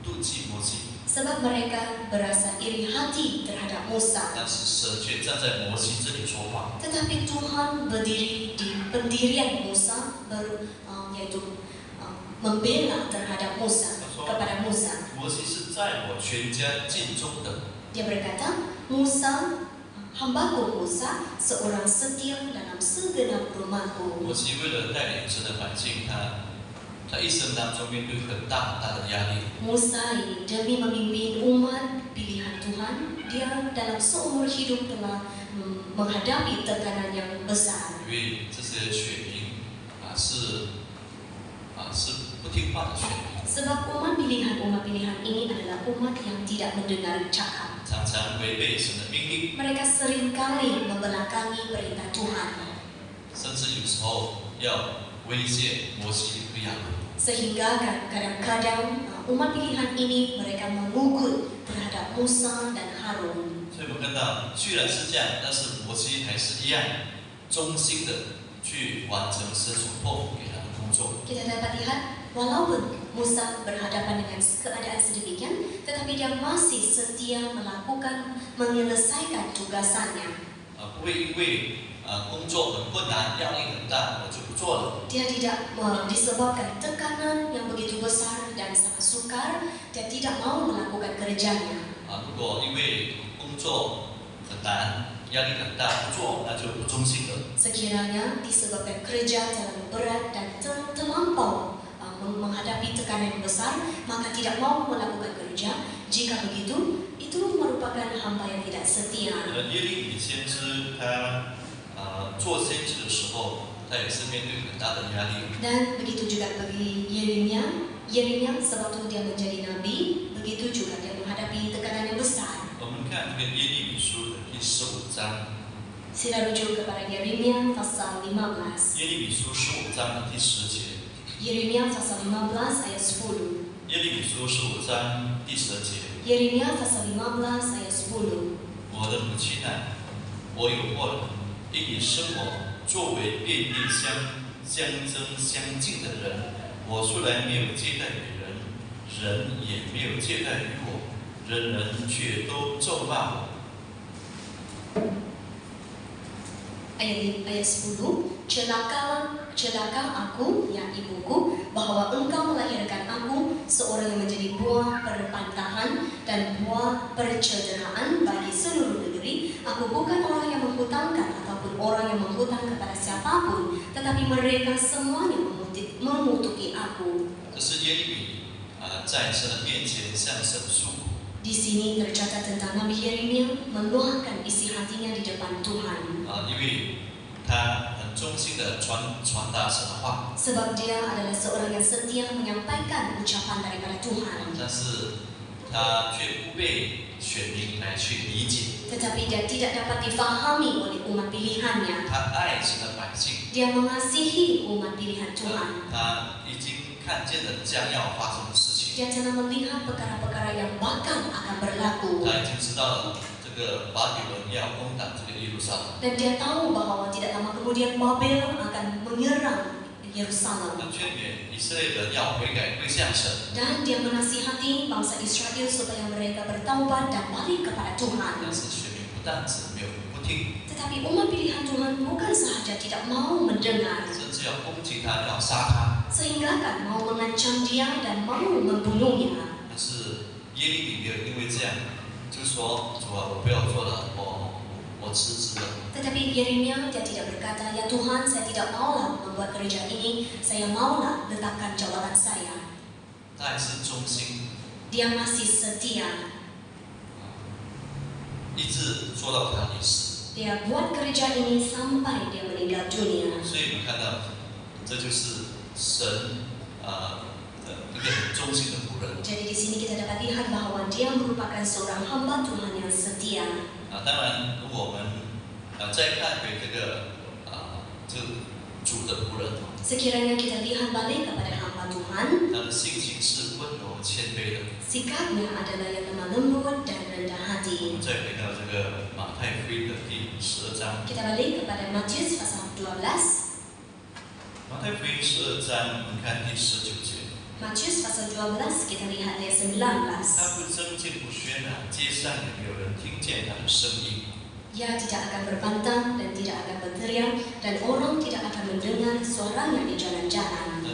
妒忌摩西， Sebab mereka berasa iri hati terhadap Musa. 但是神却站在摩西这里说话。 Tetapi Tuhan berdiri di pendirian Musa, yaitu membela terhadap Musa, kepada Musa. 摩西是在我全家尽忠的。 Dia berkata, Musa, hambaku Musa, seorang setia dalam segenap rumahku. 摩西为了带领神的百姓，他一生当中面对很大的压力。 Musa ini demi memimpin umat pilihan Tuhan, dia dalam seumur hidup telah menghadapi tekanan yang besar. 因为这些选民是不听话的选民， Sebab umat pilihan ini adalah umat yang tidak mendengar cakap. 常常违背神的命令， Mereka seringkali membelakangi perintah Tuhan. 甚至有时候要威胁摩西和亚伦。 Sehingga kadang-kadang umat pilihan ini mereka mengugut terhadap Musa dan Harun. 所以我们看到，虽然是这样，但是摩西还是一样忠心的去完成神所托付给他的工作。 Kita dapat lihat, walaupun Musa berhadapan dengan keadaan sedemikian, tetapi dia masih setia menyelesaikan tugasannya. 不会因为工作很困难、压力很大，我就不做了。 Dia tidak disebabkan tekanan yang begitu besar dan sangat sukar, dia tidak mau melakukan kerjanya. 如果因为工作很难、压力很大不做，那就不忠心了。 Sekiranya disebabkan kerja terlalu berat dan terlampau menghadapi tekanan yang besar, maka tidak mau melakukan kerja. Jika begitu, itu merupakan hamba yang tidak setia. 耶利米先知他做先知的时候，他也是面对很大的压力。 Dan begitu juga bagi Yeremia sebab itu dia menjadi nabi, begitu juga dia menghadapi tekanan yang besar. 我们看这个耶利米书的第15章， Sila rujuk kepada Yeremia pasal 15. 耶利米书15章的第10节。 Yeremia pasal 15 ayat 10. 耶利米书15章第10节。 Yeremia pasal 15 ayat 10. 我的母亲啊，我有祸了，因你生我作为遍地相争相近的人，我虽然没有接待于人，人也没有接待于我，人人却都咒骂我。 Ayat 10. Celaka aku, ya ibuku, bahwa engkau melahirkan aku, seorang yang menjadi buah perpantahan dan buah percederaan bagi seluruh negeri. Aku bukan orang yang menghutangkan ataupun orang yang menghutang kepada siapapun, tetapi mereka semuanya mengutuki aku. 这是耶利米在神的面前向神诉苦。 Di sini tercatat tentang Nabi Yeremia meluahkan isi hatinya di depan Tuhan. 因为他很忠心的传达神的话， Sebab dia adalah seorang yang setia menyampaikan ucapan daripada Tuhan. 但是他却不被选民来去理解。 Tetapi dia tidak dapat difahami oleh umat pilihannya. 他爱神的百姓， Dia mengasihi umat pilihan Tuhan. 他已经看见了将要发生的事情， Dia telah melihat perkara-perkara yang bakal akan berlaku. 他已经知道了这个巴比伦要攻打这个耶路撒冷。 Dan dia tahu bahwa tidak lama kemudian Babel akan menyerang Yerusalem. 他劝勉以色列人要悔改归向神， Dan dia menasihati bangsa Israel supaya mereka bertaubat dan balik kepada 但 Tuhan. 是选民不但只没有不听， Tetapi umat pilihan Tuhan bukan sahaja tidak mau mendengar, 甚至要攻击他，要杀他。 sehingga kan mau mengancam dia dan mau membunuhnya. 但是耶利米没有因为这样，就说主啊，我不要做了，我辞职了。 Tetapi Yeremia dia tidak berkata, ya Tuhan saya tidak maulah membuat kerja ini, saya maulah letakkan jabatan saya. 他还是忠心， Dia masih setia. 一直做到他离世。 Dia buat kerja ini sampai dia meninggal dunia. 所以我们看到，这就是神一个很忠心的仆人。 Jadi di sini kita dapat lihat bahwa dia merupakan seorang hamba Tuhan yang setia. 当然，如果我们再看回这个主的仆人， Sekiranya kita lihat balik kepada hamba Tuhan, 他的性情是温柔谦卑的。 sikapnya adalah yang lemah lembut dan rendah 我 hati. 们再回到这个马太福音的第12章， Kita balik kepada Matius pasal 12. 马太福音12章，我们看第19节。 Matius pasal 12 kita lihat ayat 19. 他不争竞不喧嚷，街上也没有人听见他的声音。 Ia tidak akan berbantang dan tidak akan berteriak dan orang tidak akan mendengar suaranya di jalan-jalan.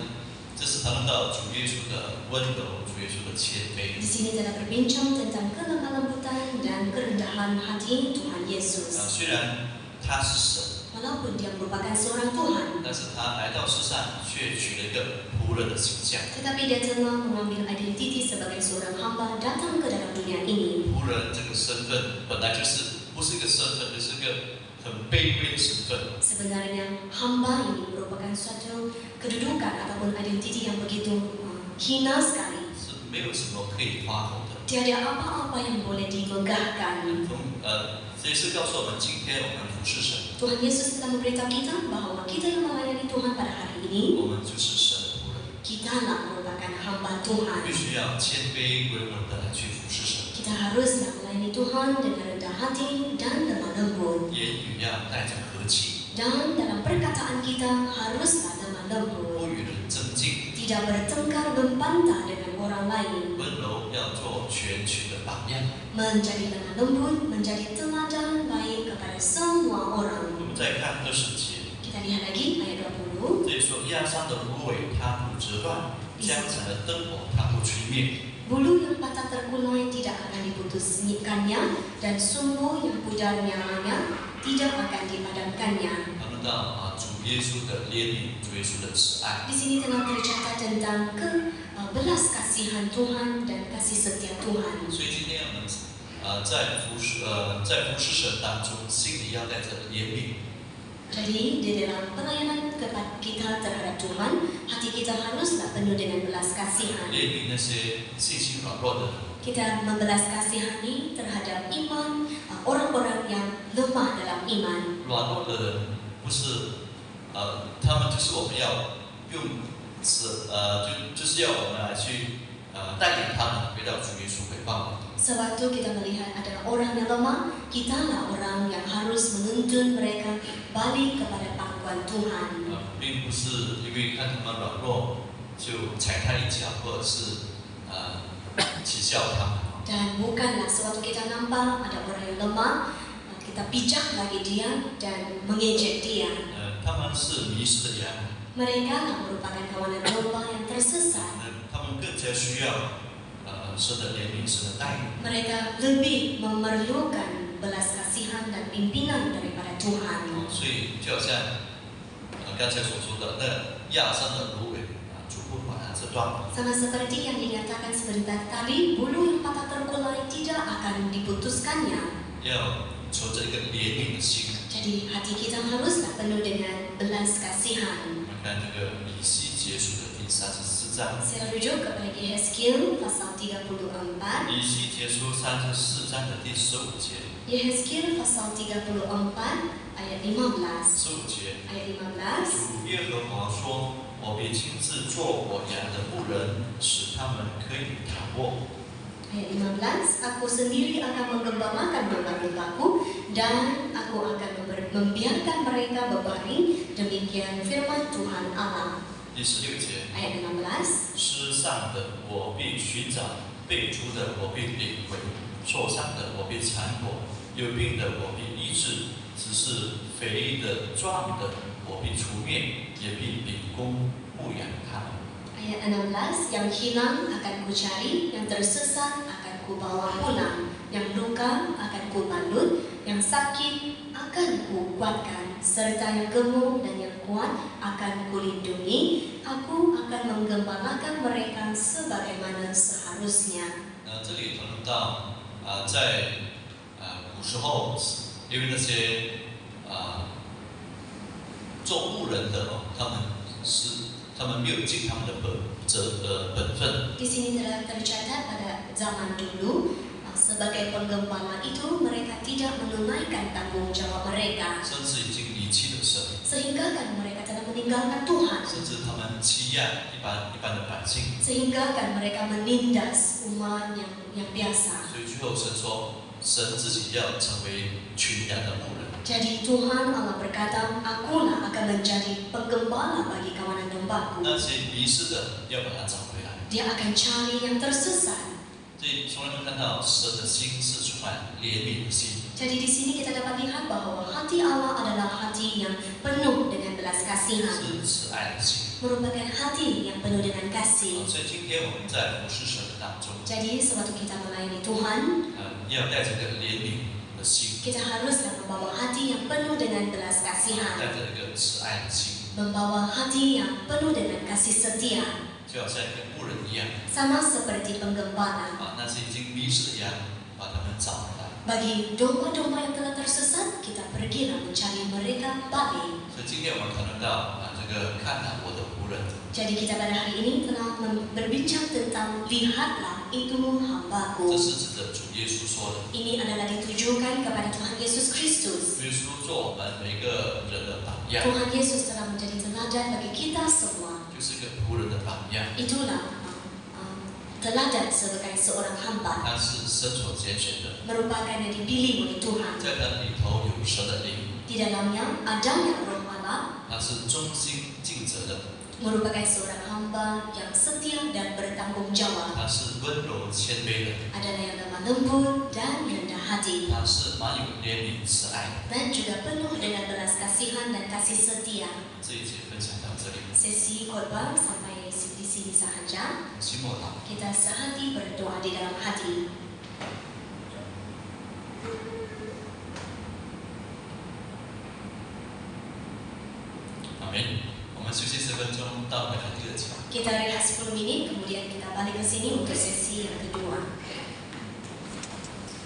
这是谈论到主耶稣的温柔，主耶稣的谦卑。 Di sini telah berbincang tentang kelemah lembutan dan kerendahan hati Tuhan 虽 Yesus. 然他是神， Walaupun dia merupakan seorang Tuhan, 但是他来到世上却取了一个仆人的形象。 tetapi dia telah mengambil identiti sebagai seorang hamba datang ke dalam dunia ini. 仆人这个身份本来就是不是一个身份，就是一个很卑微的身份。 Sebenarnya hamba ini merupakan suatu kedudukan ataupun identiti yang begitu hina sekali. 是没有什么可以夸口的。 Tiada apa-apa yang boleh dimegahkan. 这也是告诉我们，今天我们服侍神， Tuhan Yesus telah memberitahu kita bahwa kita yang melayani Tuhan pada hari ini, 我们就是神的仆人， kitalah merupakan hamba Tuhan. 必须要谦卑温柔的来去服侍神， Kita haruslah melayani Tuhan dengan rendah hati dan lemah lembut. 言语要带着和气， Dan dalam perkataan kita haruslah lemah 不 lembut. 与人争竞， Tidak bertengkar membantah dengan orang lain. 温柔要做全群的榜样。 Menjadi lemah lembut, menjadi teladan baik kepada semua 我 orang. 们再看20节， Kita lihat lagi ayat 20. 这里说压伤的芦苇它不折断，将残的灯火它不吹灭。 Bulu yang patah terkulai tidak akan diputuskannya, dan sumbu yang pudar nyalanya tidak akan dipadamkannya. 谈论到主耶稣的怜悯，主耶稣的慈爱。 Di sini telah tercatat tentang belas kasihan Tuhan dan kasih setia Tuhan. 所以今天我们在服侍神当中，心里要带着怜悯。 Jadi di dalam pelayanan kita terhadap Tuhan, hati kita haruslah penuh dengan belas kasihan. 怜悯那些信心软弱的人， Kita membelas kasihani terhadap iman orang-orang yang lemah dalam iman. 软弱的人不是他们就是我们要用就是要我们来去带领他们回到主耶稣回报。 Sewaktu kita melihat ada orang yang lemah, kitalah orang yang harus menuntun mereka balik kepada pangkuan Tuhan. 并不是因为看他们软弱就踩他一脚，或者是讥笑他们。 Dan bukanlah sewaktu kita nampak ada orang yang lemah, kita pijak lagi dia dan mengejek dia. 他们是迷失的羊， Mereka lah merupakan kawanan domba yang tersesat. 他们更加需要神的怜悯，神的带领。 Mereka lebih memerlukan belas kasihan dan pimpinan daripada Tuhan. 所以就好像刚才所说的那压伤的芦苇逐步把它折断。 Sama seperti yang dinyatakan sebentar tadi, bulu yang patah terkulai tidak akan diputuskannya. 要存着一个怜悯的心。 Jadi hati kita haruslah penuh dengan belas kasihan. 我们看这个以西结书的第34章， Saya rujuk kepada Yehezkiel pasal 34. 以西结书34章的第15节。 Yehezkiel pasal 34 ayat 15. 15节， Ayat 15. 主耶和华说：“我必亲自做我羊的牧人，使他们可以躺卧。 Ayat 15, aku sendiri akan menggembalakan domba-dombaku dan aku akan membiarkan mereka berbaring, demikian firman Tuhan Allah. ” 第16节， Ayat 16, 失丧的我必寻找，被逐的我必领回，受伤的我必缠裹，有病的我必医治，只是肥的壮的我必除灭，也必秉公牧养他们。 Ayat 16, yang hilang akan kucari, yang tersesat akan kubawa pulang, yang luka akan kubalut, yang sakit akan kukuatkan, serta yang gemuk dan yang kuat akan kulindungi. Aku akan menggembalakan mereka sebagaimana seharusnya. 这里谈论到在古时候，因为那些做牧人的他们没有尽他们的本分。 Di sini telah tercatat pada zaman dulu, sebagai penggembala itu mereka tidak menunaikan tanggung jawab mereka, 甚至已经离弃了神， sehingga kan mereka telah meninggalkan Tuhan, 甚至他们欺压一般的百姓， sehingga kan mereka menindas umat yang biasa. 所以最后神说，神自己要成为群羊的牧人。 Jadi Tuhan Allah berkata, akulah akan menjadi penggembala bagi kawanan dombaku. 那些迷失的要把它找回来。 Dia akan cari yang tersesat. 所以从来没看到神的心是充满怜悯的心， Jadi di sini kita dapat lihat bahwa hati Allah adalah hati yang penuh dengan belas kasihan, 是慈爱的心。 merupakan hati yang penuh dengan kasih. 所以今天我们在服侍神的当中， Jadi sewaktu kita melayani Tuhan, 要带着一个怜悯的心， kita haruslah membawa hati yang penuh dengan belas 带 kasihan, 着一个慈爱的心， membawa hati yang penuh dengan kasih setia, 就好像一个牧人一样， sama seperti penggembala. 那些已经迷失的羊，把他们找回来。 Bagi domba-domba yang telah tersesat, kita pergilah mencari mereka balik. 所以今天我们谈论到这个看到我的仆人， Jadi kita pada hari ini telah berbincang tentang lihatlah itu 这 hambaku. 是指着主耶稣说的。 Ini adalah ditujukan kepada Tuhan Yesus Kristus. 耶稣做我们每个人的榜样， Tuhan Yesus telah menjadi teladan bagi kita semua. 就是一个仆人的榜样。 Itulah teladan sebagai seorang hamba, 他是神所拣选的， merupakan yang dipilih oleh Tuhan. 在他里头有神的灵， Di dalamnya adanya roh Allah, 他是忠心尽责的， merupakan seorang hamba yang setia dan bertanggung jawab. 他是温柔谦卑的， Adalah yang lemah lembut dan rendah hati, 他是满有怜悯慈爱的。 dan juga penuh dengan belas kasihan dan kasih setia. 这一节分享到这里， Sesi khotbah sampai di sini sahaja. 期末祷。 Kita sehati berdoa di dalam hati. 阿门。我们休息10分钟，到我们看第二节。 Kita rehat 10 menit, kemudian kita balik ke sini untuk sesi yang kedua.